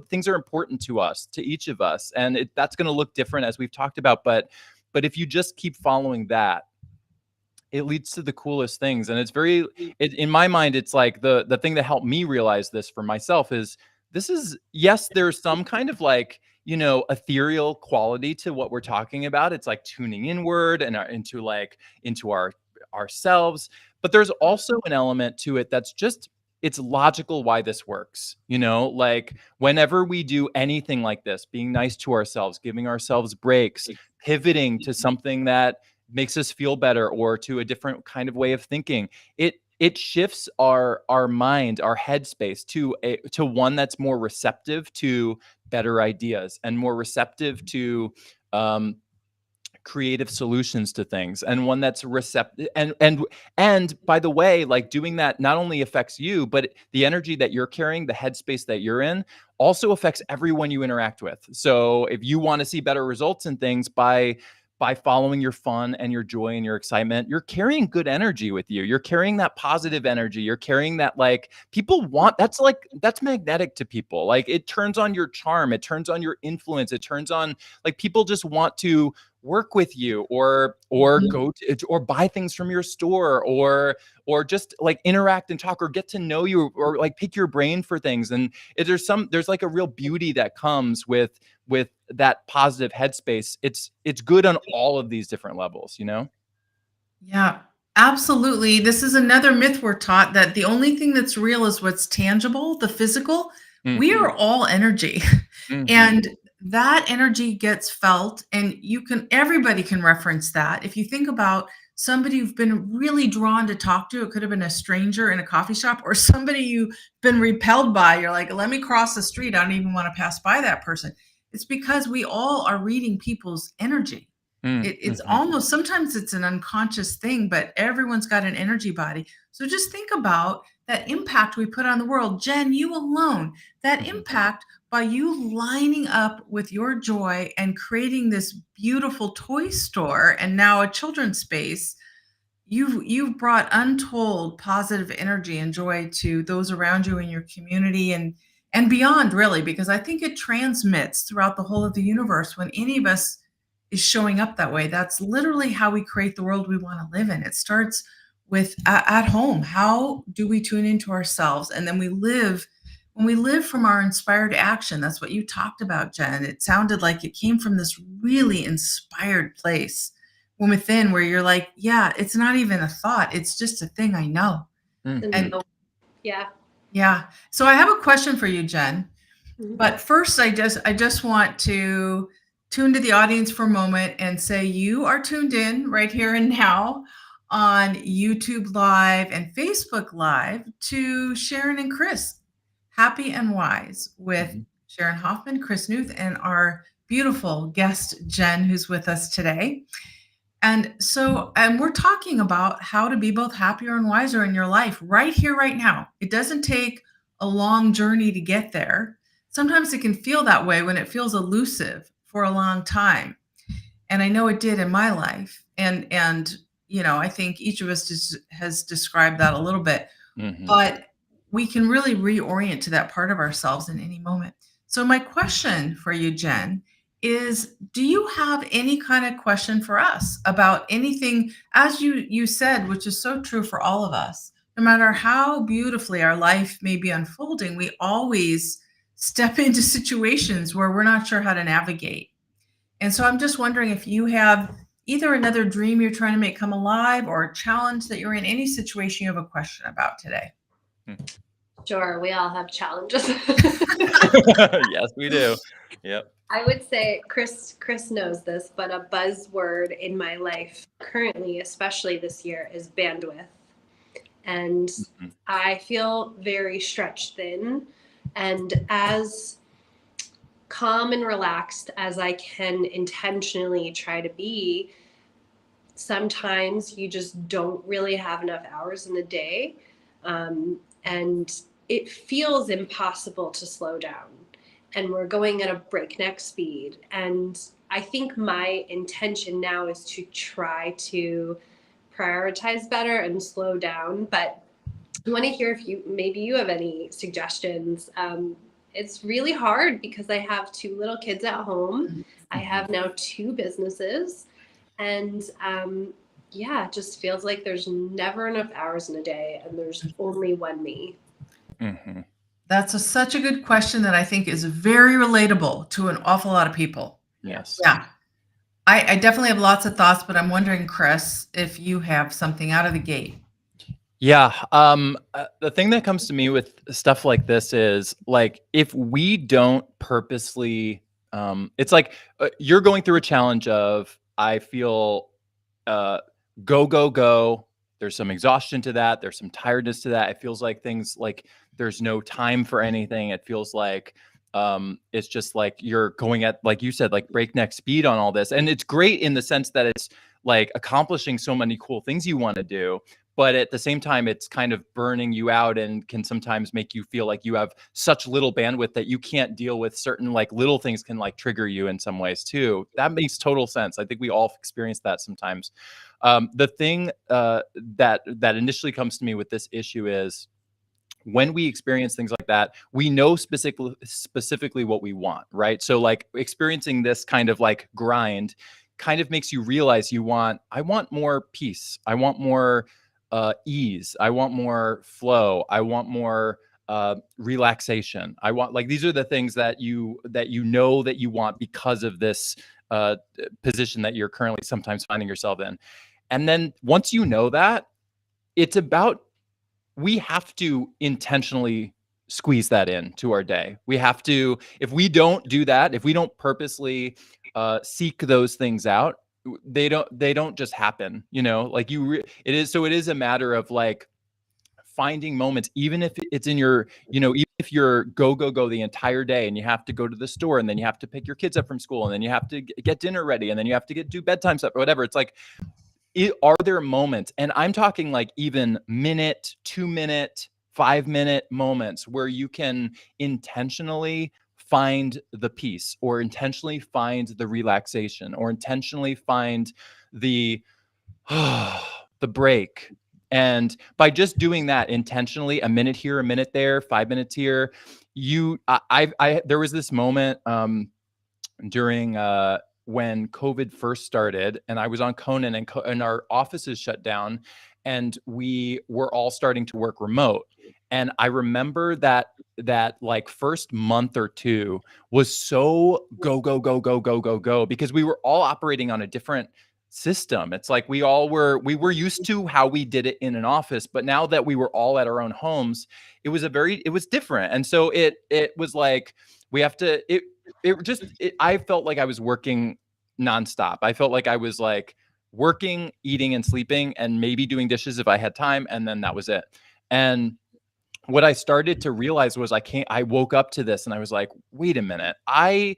Things are important to us, to each of us. And that's going to look different as we've talked about. But if you just keep following that, it leads to the coolest things. And it's in my mind, it's like the thing that helped me realize this for myself is there's some kind of like, you know, ethereal quality to what we're talking about. It's like tuning inward and into ourselves. But there's also an element to it that's just, it's logical why this works. You know, like whenever we do anything like this, being nice to ourselves, giving ourselves breaks, pivoting to something that makes us feel better or to a different kind of way of thinking, it shifts our mind, our headspace to one that's more receptive to better ideas and more receptive to creative solutions to things, and one that's receptive. And by the way, like doing that not only affects you, but the energy that you're carrying, the headspace that you're in, also affects everyone you interact with. So if you want to see better results in things by following your fun and your joy and your excitement, you're carrying good energy with you. You're carrying that positive energy. You're carrying that, like, people want, that's magnetic to people. Like, it turns on your charm. It turns on your influence. It turns on, like, people just want to work with you or go to, or buy things from your store or just like interact and talk or get to know you or like pick your brain for things. And there's like a real beauty that comes with that positive headspace. It's good on all of these different levels, you know? Yeah, absolutely. This is another myth we're taught, that the only thing that's real is what's tangible, the physical. We are all energy. And that energy gets felt, and everybody can reference that. If you think about somebody you've been really drawn to talk to. It could have been a stranger in a coffee shop or somebody you've been repelled by. You're like, let me cross the street. I don't even want to pass by that person. It's because we all are reading people's energy. It's almost, sometimes it's an unconscious thing, but everyone's got an energy body. So just think about that impact we put on the world. Jen, you alone, that impact by you lining up with your joy and creating this beautiful toy store and now a children's space, you've brought untold positive energy and joy to those around you in your community and beyond, really, because I think it transmits throughout the whole of the universe when any of us is showing up that way. That's literally how we create the world we want to live in. It starts with at home. How do we tune into ourselves? And then when we live from our inspired action. That's what you talked about, Jen. It sounded like it came from this really inspired place from within where you're like, yeah, it's not even a thought. It's just a thing I know. And yeah. So I have a question for you, Jen. But first, I just want to tune to the audience for a moment and say you are tuned in right here and now on YouTube Live and Facebook Live to Sharon and Chris, Happy and Wise, with Sharon Hoffman, Chris Newth, and our beautiful guest, Jen, who's with us today. And we're talking about how to be both happier and wiser in your life right here, right now. It doesn't take a long journey to get there. Sometimes it can feel that way when it feels elusive for a long time. And I know it did in my life. And I think each of us has described that a little bit, but we can really reorient to that part of ourselves in any moment. So my question for you, Jen, is do you have any kind of question for us about anything, as you said, which is so true for all of us, no matter how beautifully our life may be unfolding, we always step into situations where we're not sure how to navigate. And so I'm just wondering if you have either another dream you're trying to make come alive or a challenge that you're in, any situation you have a question about today. Sure, we all have challenges. Yes, we do. Yep. I would say Chris knows this, but a buzzword in my life currently, especially this year, is bandwidth. And I feel very stretched thin. And as calm and relaxed as I can intentionally try to be, sometimes you just don't really have enough hours in the day. And it feels impossible to slow down. And we're going at a breakneck speed. And I think my intention now is to try to prioritize better and slow down. But I want to hear if maybe you have any suggestions. It's really hard because I have 2 little kids at home. I have now 2 businesses. And it just feels like there's never enough hours in a day and there's only one me. That's such a good question that I think is very relatable to an awful lot of people. Yes. Yeah. I definitely have lots of thoughts, but I'm wondering, Chris, if you have something out of the gate. Yeah. The thing that comes to me with stuff like this is like, if we don't purposely, it's like you're going through a challenge of, I feel go. There's some exhaustion to that. There's some tiredness to that. It feels like things like there's no time for anything. It feels like it's just like you're going at, like you said, like breakneck speed on all this. And it's great in the sense that it's like accomplishing so many cool things you want to do. But at the same time, it's kind of burning you out and can sometimes make you feel like you have such little bandwidth that you can't deal with certain like little things can like trigger you in some ways too. That makes total sense. I think we all experience that sometimes. The thing that initially comes to me with this issue is when we experience things like that, we know specifically what we want, right? So like experiencing this kind of like grind kind of makes you realize I want more peace. I want more ease. I want more flow. I want more relaxation. I want, like, these are the things that you know that you want because of this position that you're currently sometimes finding yourself in. And then once you know that, it's about, we have to intentionally squeeze that in to our day. We have to, if we don't do that, if we don't purposely seek those things out, they don't just happen, you know, like it is a matter of like finding moments, even if it's in your, you know, even if you're go the entire day and you have to go to the store and then you have to pick your kids up from school and then you have to get dinner ready and then you have to do bedtime stuff or whatever. It's like, are there moments, and I'm talking like even minute, 2-minute, 5-minute moments where you can intentionally find the peace or intentionally find the relaxation or intentionally find the the break. And by just doing that intentionally, a minute here, a minute there, 5 minutes here, there was this moment during when COVID first started, and I was on Conan, and our offices shut down, and we were all starting to work remote. And I remember that like first month or two was so go, because we were all operating on a different system. It's like we were used to how we did it in an office, but now that we were all at our own homes, it was different. And so it was like we have to I felt like I was working nonstop. I felt like I was like working, eating and sleeping and maybe doing dishes if I had time, and then that was it. And what I started to realize was I woke up to this and I was like, wait a minute. I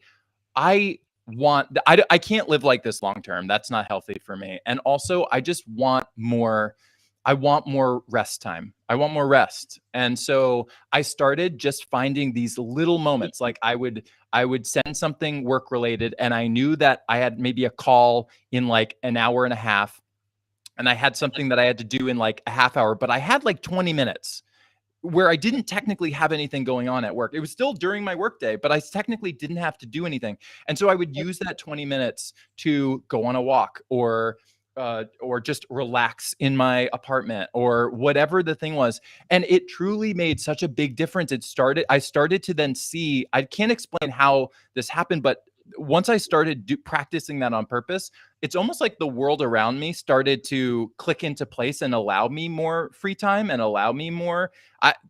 can't live like this long term. That's not healthy for me. And also I just want more. I want more rest time. I want more rest. And so I started just finding these little moments. Like I would send something work related, and I knew that I had maybe a call in like an hour and a half, and I had something that I had to do in like a half hour, but I had like 20 minutes where I didn't technically have anything going on at work. It was still during my workday, but I technically didn't have to do anything. And so I would use that 20 minutes to go on a walk or just relax in my apartment or whatever the thing was. And it truly made such a big difference. I started to then see, I can't explain how this happened, but once I started practicing that on purpose, it's almost like the world around me started to click into place and allow me more free time and allow me more.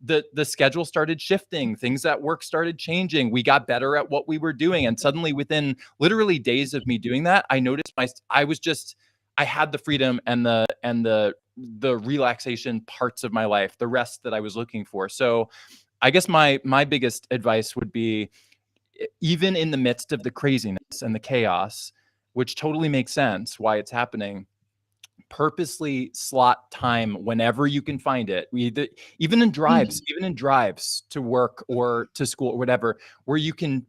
The schedule started shifting. Things at work started changing. We got better at what we were doing. And suddenly within literally days of me doing that, I noticed I had the freedom and the relaxation parts of my life, the rest that I was looking for. So I guess my biggest advice would be, even in the midst of the craziness and the chaos, which totally makes sense why it's happening, purposely slot time whenever you can find it. Even in drives to work or to school or whatever, where you can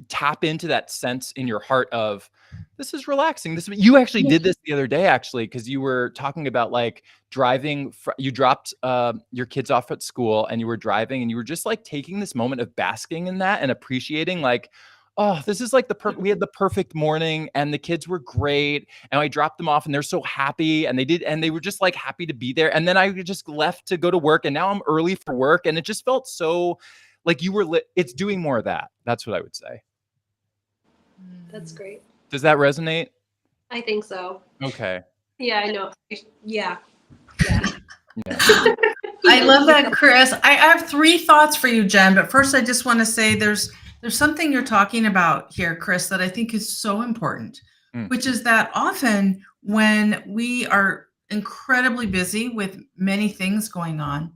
tap into that sense in your heart of, this is relaxing. You actually did this the other day, actually, because you were talking about like driving. You dropped your kids off at school and you were driving, and you were just like taking this moment of basking in that and appreciating like, oh, this is like we had the perfect morning and the kids were great. And I dropped them off and they're so happy, and they were just like happy to be there. And then I just left to go to work, and now I'm early for work. And it just felt so like you were it's doing more of that. That's what I would say. That's great. Does that resonate? I think so. Okay. Yeah, I know. Yeah. I love that, Chris. I have 3 thoughts for you, Jen. But first, I just want to say there's something you're talking about here, Chris, that I think is so important, which is that often when we are incredibly busy with many things going on,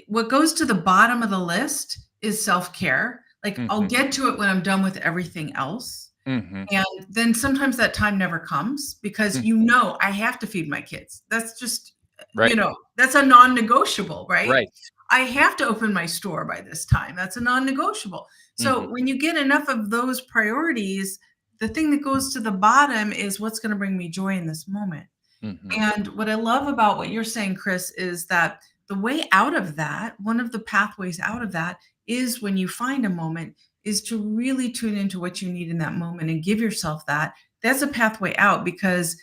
what goes to the bottom of the list is self-care. Like I'll get to it when I'm done with everything else. And then sometimes that time never comes because I have to feed my kids. That's just, right. That's a non-negotiable, right? Right. I have to open my store by this time. That's a non-negotiable. So when you get enough of those priorities, the thing that goes to the bottom is what's going to bring me joy in this moment. And what I love about what you're saying, Chris, is that the way out of that, one of the pathways out of that is when you find a moment, is to really tune into what you need in that moment and give yourself that. That's a pathway out, because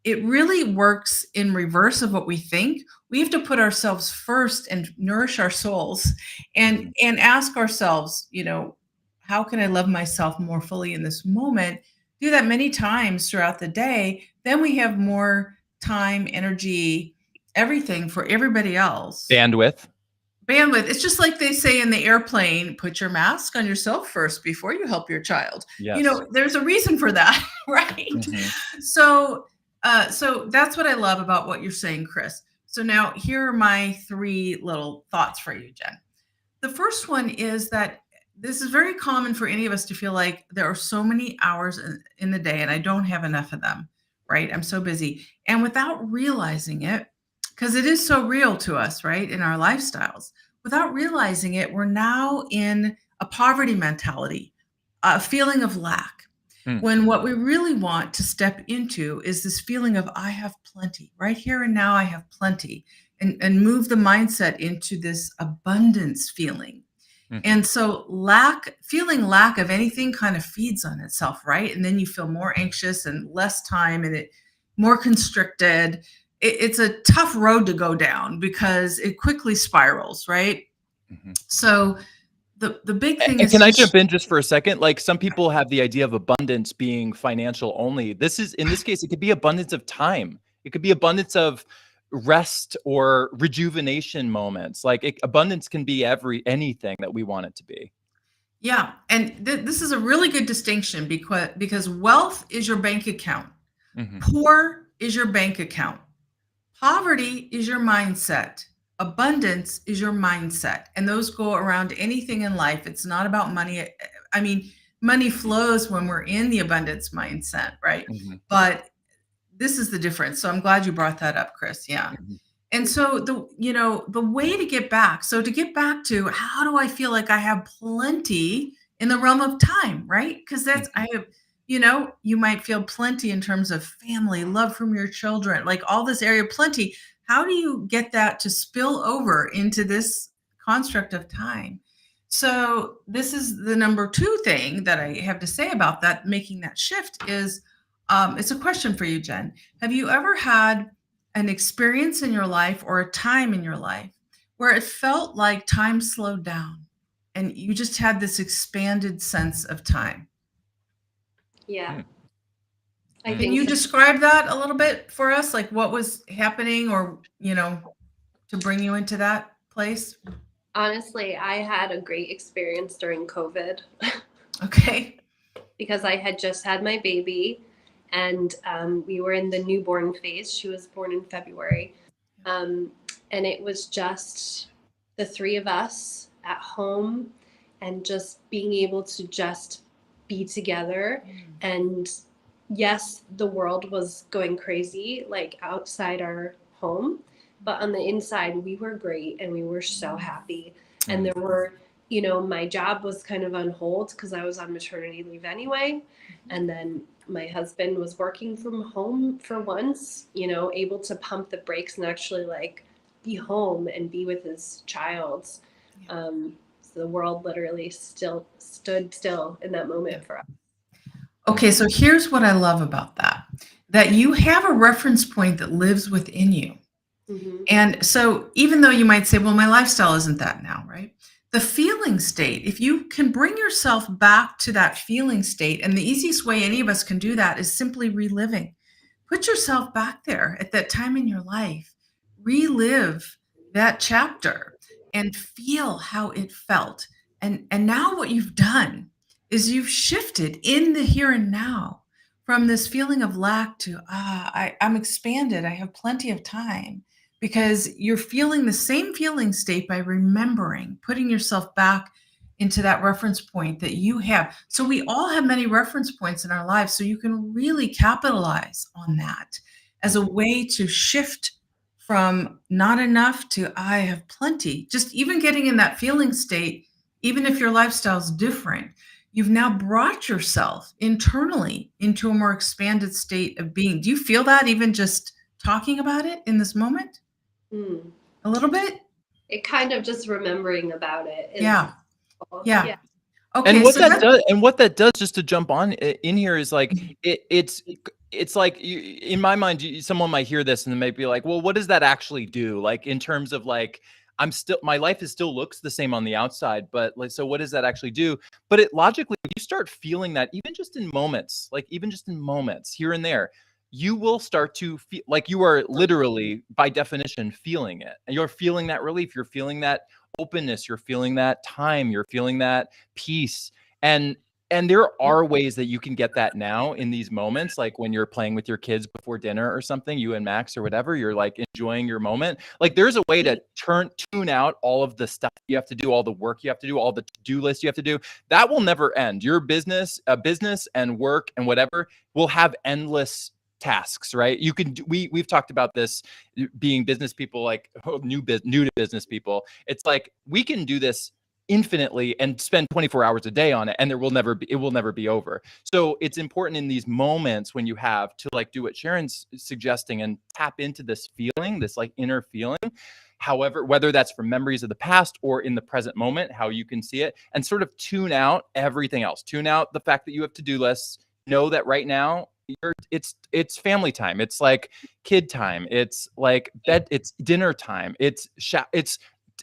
it really works in reverse of what we think. We have to put ourselves first and nourish our souls and ask ourselves, how can I love myself more fully in this moment? Do that many times throughout the day. Then we have more time, energy, everything for everybody else. Bandwidth. bandwidth. It's just like they say in the airplane, put your mask on yourself first before you help your child. Yes. There's a reason for that, right? Mm-hmm. So that's what I love about what you're saying, Chris. So now here are my 3 little thoughts for you, Jen. The first one is that this is very common for any of us to feel like there are so many hours in the day and I don't have enough of them, right? I'm so busy. And without realizing it, because it is so real to us, right, in our lifestyles, without realizing it, we're now in a poverty mentality, a feeling of lack. When what we really want to step into is this feeling of I have plenty. Right here and now I have plenty. And move the mindset into this abundance feeling. Mm-hmm. And so feeling lack of anything kind of feeds on itself, right? And then you feel more anxious and less time and it more constricted. It's a tough road to go down because it quickly spirals, right? Mm-hmm. So the big thing is, can I jump in just for a second? Like, some people have the idea of abundance being financial only. In this case, it could be abundance of time. It could be abundance of rest or rejuvenation moments. Like, abundance can be anything that we want it to be. Yeah. And this is a really good distinction because wealth is your bank account. Mm-hmm. Poor is your bank account. Poverty is your mindset. Abundance is your mindset. And those go around anything in life. It's not about money. I mean, money flows when we're in the abundance mindset, right? Mm-hmm. But this is the difference. So I'm glad you brought that up, Chris. Yeah. Mm-hmm. And so the way to get back, to how do I feel like I have plenty in the realm of time, right? Because I have, you might feel plenty in terms of family, love from your children, like all this area of plenty. How do you get that to spill over into this construct of time? So this is the number 2 thing that I have to say about that, making that shift is, it's a question for you, Jen. Have you ever had an experience in your life or a time in your life where it felt like time slowed down and you just had this expanded sense of time? Yeah. Can you describe that a little bit for us? Like what was happening or, to bring you into that place? Honestly, I had a great experience during COVID. Okay. Because I had just had my baby and we were in the newborn phase. She was born in February. And it was just the 3 of us at home and just being able to just be together. And yes, the world was going crazy, like outside our home, but on the inside, we were great and we were so happy. And there were, my job was kind of on hold because I was on maternity leave anyway. And then my husband was working from home for once, able to pump the brakes and actually like be home and be with his child. So the world literally stood still in that moment for us. Okay, so here's what I love about that you have a reference point that lives within you. Mm-hmm. And so even though you might say, well, my lifestyle isn't that now, right? The feeling state, if you can bring yourself back to that feeling state, and the easiest way any of us can do that is simply reliving. Put yourself back there at that time in your life, relive that chapter and feel how it felt. And now what you've done is you've shifted in the here and now from this feeling of lack to, I'm expanded. I have plenty of time, because you're feeling the same feeling state by remembering, putting yourself back into that reference point that you have. So we all have many reference points in our lives. So you can really capitalize on that as a way to shift from not enough to I have plenty. Just even getting in that feeling state, even if your lifestyle's different, you've now brought yourself internally into a more expanded state of being. Do you feel that even just talking about it in this moment? A little bit? It kind of just remembering about it. Yeah. Okay. And what that does, just to jump on in here, is like it's like in my mind, someone might hear this and they might be like, well, what does that actually do? Like in terms of like, my life still looks the same on the outside, but like, so what does that actually do? But it logically, you start feeling that even just in moments here and there, you will start to feel like you are literally, by definition, feeling it. And you're feeling that relief. You're feeling that openness, you're feeling that time, you're feeling that peace. And there are ways that you can get that now in these moments, like when you're playing with your kids before dinner or something, you and Max or whatever, you're like enjoying your moment. Like there's a way to tune out all of the stuff you have to do, all the work you have to do, all the to-do lists you have to do. That will never end. Your business and work and whatever will have endless tasks, right? You can do, we've talked about this being business people, like new to business people. It's like we can do this infinitely and spend 24 hours a day on it, and it will never be over. So it's important in these moments when you have to like do what Sharon's suggesting and tap into this feeling, this like inner feeling, however, whether that's from memories of the past or in the present moment, how you can see it, and sort of tune out everything else. Tune out the fact that you have to-do lists. Know that right now it's family time, it's like kid time, it's like bed, it's dinner time, it's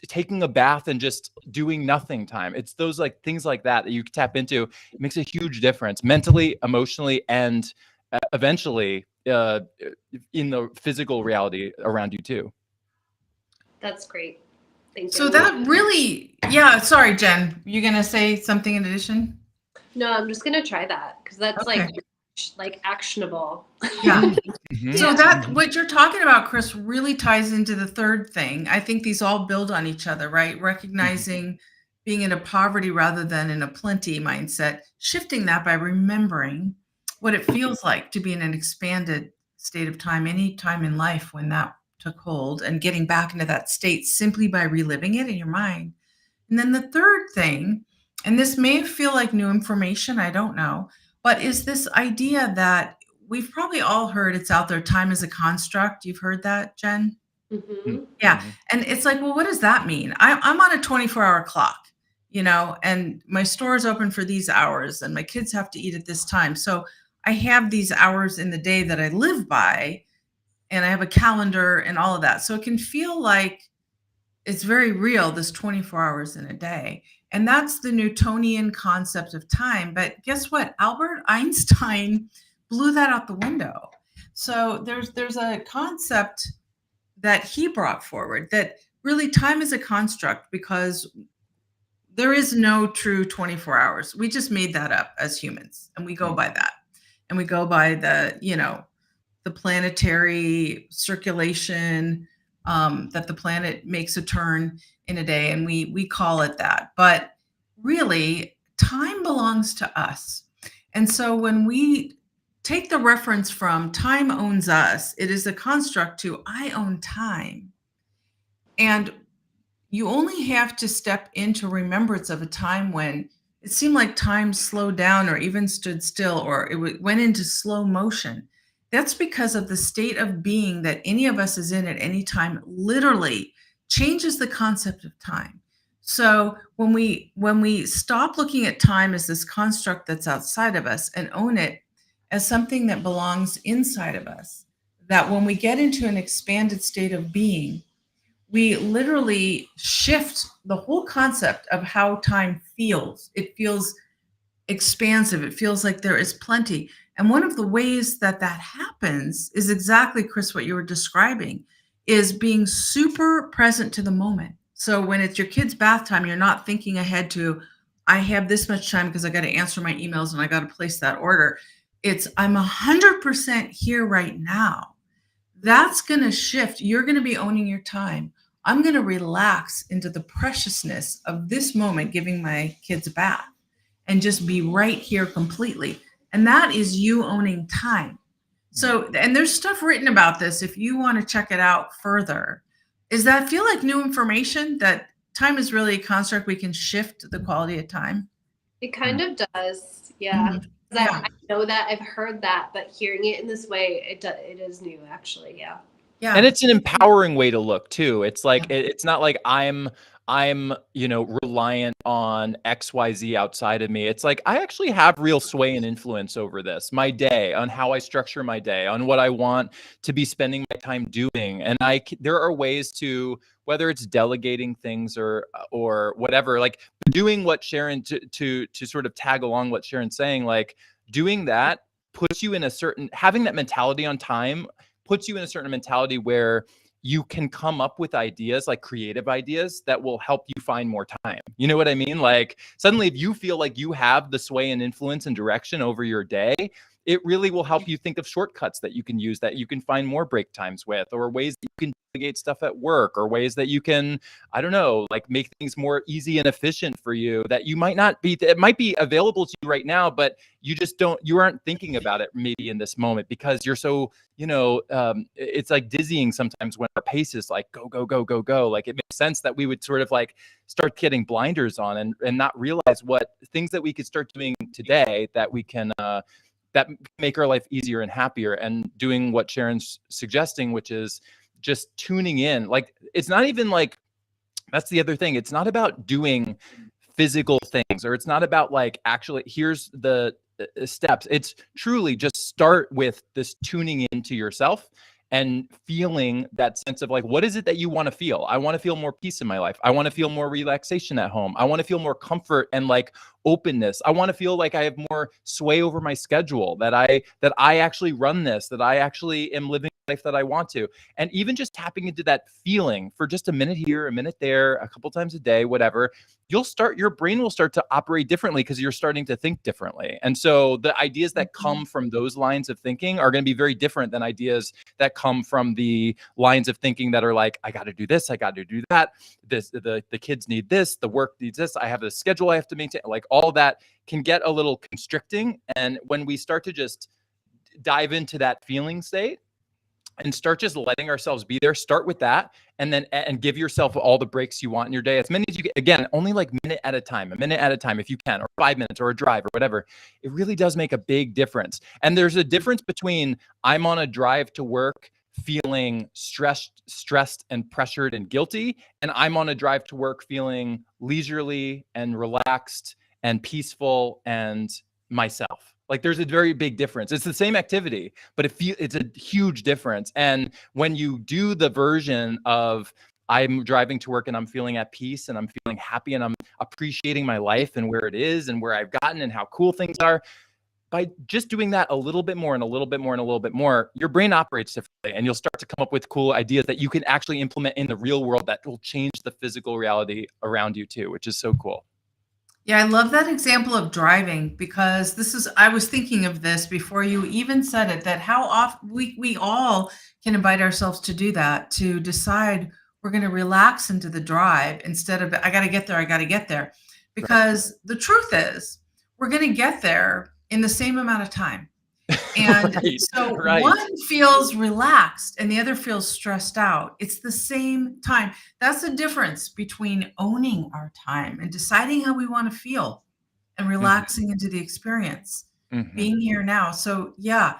taking a bath and just doing nothing time. It's those like things like that you can tap into. It makes a huge difference mentally, emotionally, and eventually in the physical reality around you too. That's great. Thank you. So that really, yeah, sorry, Jen, you going to say something in addition? No, I'm just going to try that because that's Okay. like actionable. Yeah. So that what you're talking about, Chris, really ties into the third thing. I think these all build on each other, right? Recognizing being in a poverty rather than in a plenty mindset, shifting that by remembering what it feels like to be in an expanded state of time, any time in life when that took hold, and getting back into that state simply by reliving it in your mind. And then the third thing, and this may feel like new information, I don't know, but is this idea that we've probably all heard, it's out there, time is a construct. You've heard that, Jen? Mm-hmm. Yeah. And it's like, well, what does that mean? I'm on a 24-hour clock, and my store is open for these hours and my kids have to eat at this time. So I have these hours in the day that I live by, and I have a calendar and all of that. So it can feel like it's very real, this 24 hours in a day. And that's the Newtonian concept of time. But guess what? Albert Einstein blew that out the window. So there's a concept that he brought forward that really time is a construct because there is no true 24 hours. We just made that up as humans, and we go by that. And we go by the planetary circulation, that the planet makes a turn in a day, and we call it that. But really, time belongs to us. And so when we take the reference from time owns us, it is a construct to I own time. And you only have to step into remembrance of a time when it seemed like time slowed down or even stood still, or it went into slow motion. That's because of the state of being that any of us is in at any time literally changes the concept of time. So when we stop looking at time as this construct that's outside of us and own it as something that belongs inside of us, that when we get into an expanded state of being, we literally shift the whole concept of how time feels. It feels expansive. It feels like there is plenty. And one of the ways that happens is exactly, Chris, what you were describing, is being super present to the moment. So when it's your kid's bath time, you're not thinking ahead to, I have this much time because I got to answer my emails and I got to place that order. It's I'm 100% here right now. That's going to shift. You're going to be owning your time. I'm going to relax into the preciousness of this moment, giving my kids a bath, and just be right here completely. And that is you owning time. So, and there's stuff written about this if you want to check it out further. Does that feel like new information, that time is really a construct? We can shift the quality of time? It kind of does. Yeah. Mhm. I know that, I've heard that, but hearing it in this way, it is new, actually. Yeah. Yeah. And it's an empowering way to look too. It's like it's not like I'm reliant on XYZ outside of me. It's like I actually have real sway and influence over this, my day, on how I structure my day, on what I want to be spending my time doing. And there are ways to, whether it's delegating things or whatever, like doing what Sharon, to sort of tag along what Sharon's saying, like doing that puts you in a certain, having that mentality on time puts you in a certain mentality where you can come up with ideas, like creative ideas, that will help you find more time. You know what I mean? Like suddenly if you feel like you have the sway and influence and direction over your day, it really will help you think of shortcuts that you can use, that you can find more break times with, or ways that you can delegate stuff at work, or ways that you can, I don't know, like make things more easy and efficient for you that you might not be, it might be available to you right now, but you just you aren't thinking about it maybe in this moment because you're so, it's like dizzying sometimes when our pace is like go, go, go, go, go. Like it makes sense that we would sort of like start getting blinders on and not realize what things that we could start doing today that we can, that make our life easier and happier, and doing what Sharon's suggesting, which is just tuning in. Like, it's not even like, that's the other thing. It's not about doing physical things, or it's not about like, actually, here's the steps. It's truly just start with this tuning into yourself and feeling that sense of like, what is it that you want to feel? I want to feel more peace in my life. I want to feel more relaxation at home. I want to feel more comfort and like openness. I want to feel like I have more sway over my schedule, that I actually run this, that I actually am living the life that I want to. And even just tapping into that feeling for just a minute here, a minute there, a couple times a day, whatever, your brain will start to operate differently because you're starting to think differently. And so the ideas that come from those lines of thinking are going to be very different than ideas that come from the lines of thinking that are like, I got to do this, I got to do that, this, the kids need this, the work needs this, I have a schedule I have to maintain. Like all that can get a little constricting. And when we start to just dive into that feeling state and start just letting ourselves be there, start with that, and then and give yourself all the breaks you want in your day, as many as you get. Again, only like a minute at a time if you can, or 5 minutes, or a drive, or whatever. It really does make a big difference. And there's a difference between I'm on a drive to work feeling stressed and pressured and guilty, and I'm on a drive to work feeling leisurely and relaxed and peaceful and myself. Like there's a very big difference. It's the same activity, but it's a huge difference. And when you do the version of I'm driving to work and I'm feeling at peace and I'm feeling happy and I'm appreciating my life and where it is and where I've gotten and how cool things are, by just doing that a little bit more and a little bit more and a little bit more, your brain operates differently, and you'll start to come up with cool ideas that you can actually implement in the real world that will change the physical reality around you too, which is so cool. Yeah, I love that example of driving, because I was thinking of this before you even said it, that how often we all can invite ourselves to do that, to decide we're going to relax into the drive instead of, I got to get there. Because the truth is, we're going to get there in the same amount of time. And right. One feels relaxed and the other feels stressed out. It's the same time. That's the difference between owning our time and deciding how we want to feel and relaxing into the experience, being here now. So yeah,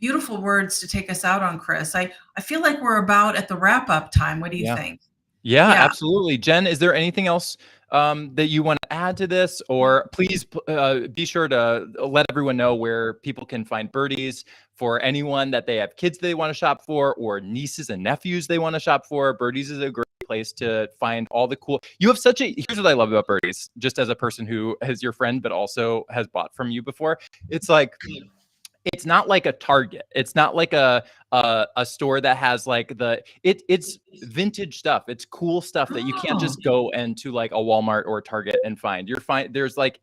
beautiful words to take us out on, Chris. I feel like we're about at the wrap up time. What do you think? Yeah, absolutely. Jen, is there anything else that you want to add to this? Or please be sure to let everyone know where people can find Birdies. For anyone that they have kids they want to shop for, or nieces and nephews they want to shop for, Birdies is a great place to find all the cool. You have here's what I love about Birdies, just as a person who is your friend, but also has bought from you before. It's like, it's not like a Target. It's not like a store that has like it's vintage stuff. It's cool stuff that you can't just go into like a Walmart or a Target and find. There's like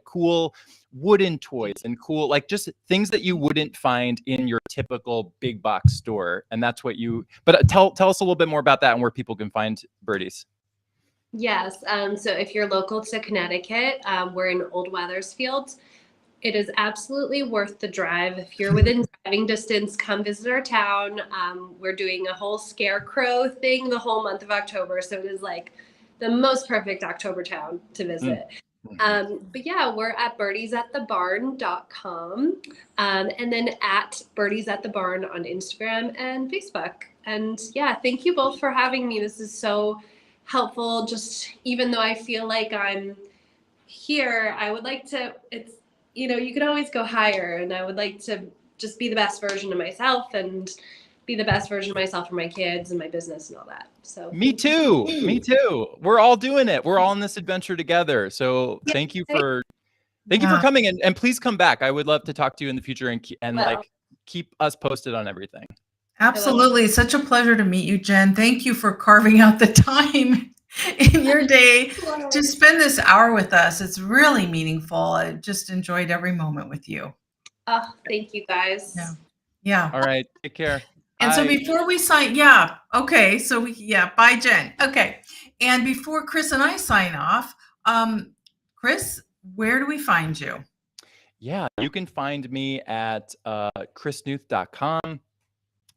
cool wooden toys and cool, like just things that you wouldn't find in your typical big box store. And that's what but tell us a little bit more about that and where people can find Birdies. Yes. So if you're local to Connecticut, we're in Old Wethersfield. It is absolutely worth the drive. If you're within driving distance, come visit our town. We're doing a whole scarecrow thing the whole month of October. So it is like the most perfect October town to visit. But yeah, we're at birdiesatthebarn.com, and then at birdiesatthebarn on Instagram and Facebook. And yeah, thank you both for having me. This is so helpful. Just even though I feel like I'm here, I would like to, you can always go higher, and I would like to just be the best version of myself and be the best version of myself for my kids and my business and all that. So me too. We're all doing it. We're all in this adventure together. So thank you for coming, and please come back. I would love to talk to you in the future and like keep us posted on everything. Absolutely. It's such a pleasure to meet you, Jen. Thank you for carving out the time in your day to spend this hour with us. It's really meaningful. I just enjoyed every moment with you. Oh, thank you guys. Yeah. Yeah. All right. Take care. And so Bye. before we sign, yeah, okay. So bye, Jen. Okay. And before Chris and I sign off, Chris, where do we find you? Yeah, you can find me at chrisnewth.com.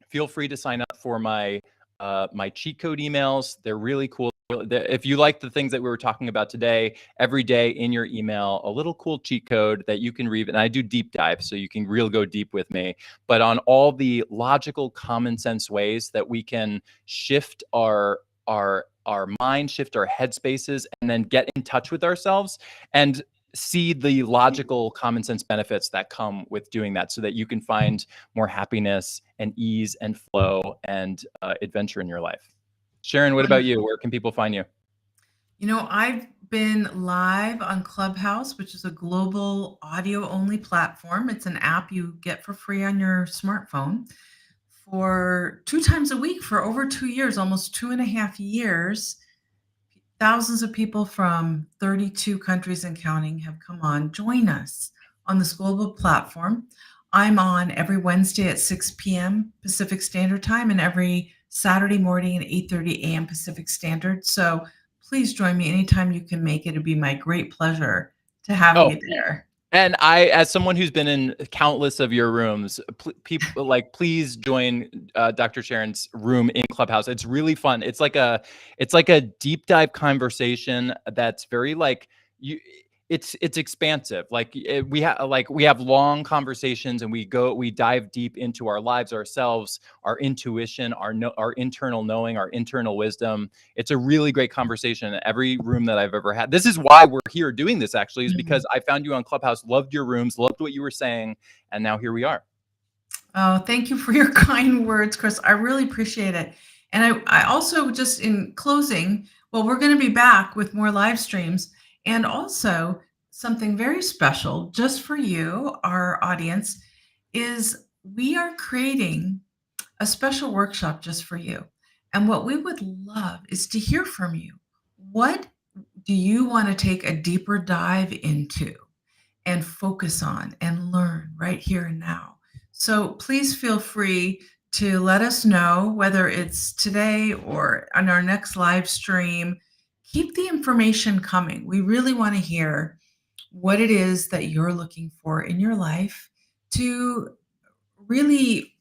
Feel free to sign up for my my cheat code emails. They're really cool. If you like the things that we were talking about today, every day in your email, a little cool cheat code that you can read. And I do deep dives, so you can really go deep with me. But on all the logical, common sense ways that we can shift our mind, shift our headspaces, and then get in touch with ourselves and see the logical common sense benefits that come with doing that, so that you can find more happiness and ease and flow and adventure in your life. Sharon, what about you? Where can people find you? You know, I've been live on Clubhouse, which is a global audio only platform. It's an app you get for free on your smartphone for 2 times a week for over 2 years, almost 2.5 years. Thousands of people from 32 countries and counting have come on. Join us on this global platform. I'm on every Wednesday at 6 p.m. Pacific Standard Time and every Saturday morning at 8:30 a.m. Pacific Standard. So please join me anytime you can make it. It'd be my great pleasure to have you there. And I, as someone who's been in countless of your rooms, people please join Dr. Sharon's room in Clubhouse. It's really fun. It's like a deep dive conversation that's very it's expansive. We have long conversations, and we dive deep into our lives, ourselves, our intuition, our internal knowing, our internal wisdom. It's a really great conversation. Every room that I've ever had. This is why we're here doing this, actually, is because I found you on Clubhouse, loved your rooms, loved what you were saying, and now here we are. Oh, thank you for your kind words, Chris. I really appreciate it. And I also, just in closing, well, we're going to be back with more live streams, and also something very special just for you, our audience, is we are creating a special workshop just for you. And what we would love is to hear from you. What do you want to take a deeper dive into and focus on and learn right here and now? So please feel free to let us know, whether it's today or on our next live stream. Keep the information coming. We really want to hear what it is that you're looking for in your life to really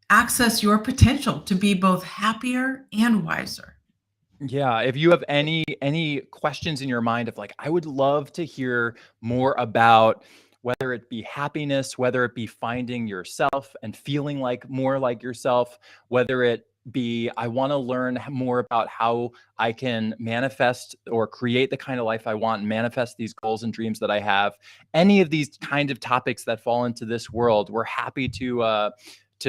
access your potential to be both happier and wiser. Yeah, if you have any questions in your mind of I would love to hear more about, whether it be happiness, whether it be finding yourself and feeling more like yourself, whether it be I want to learn more about how I can manifest or create the kind of life I want, and manifest these goals and dreams that I have. Any of these kind of topics that fall into this world, we're happy to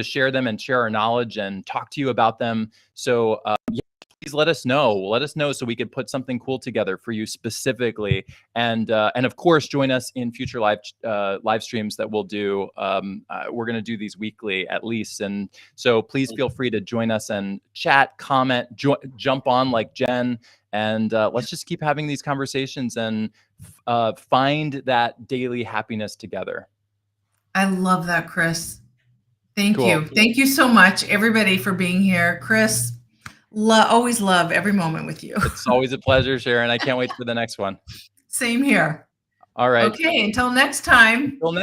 share them and share our knowledge and talk to you about them. So yeah, please let us know so we could put something cool together for you specifically. And of course, join us in future live streams that we'll do. We're going to do these weekly at least. And so please feel free to join us and chat, comment, jump on like Jen. And let's just keep having these conversations and find that daily happiness together. I love that, Chris. Thank you. Thank you so much, everybody, for being here. Chris, always love every moment with you. It's always a pleasure, Sharon. I can't wait for the next one. Same here. All right. Okay, until next time. Until next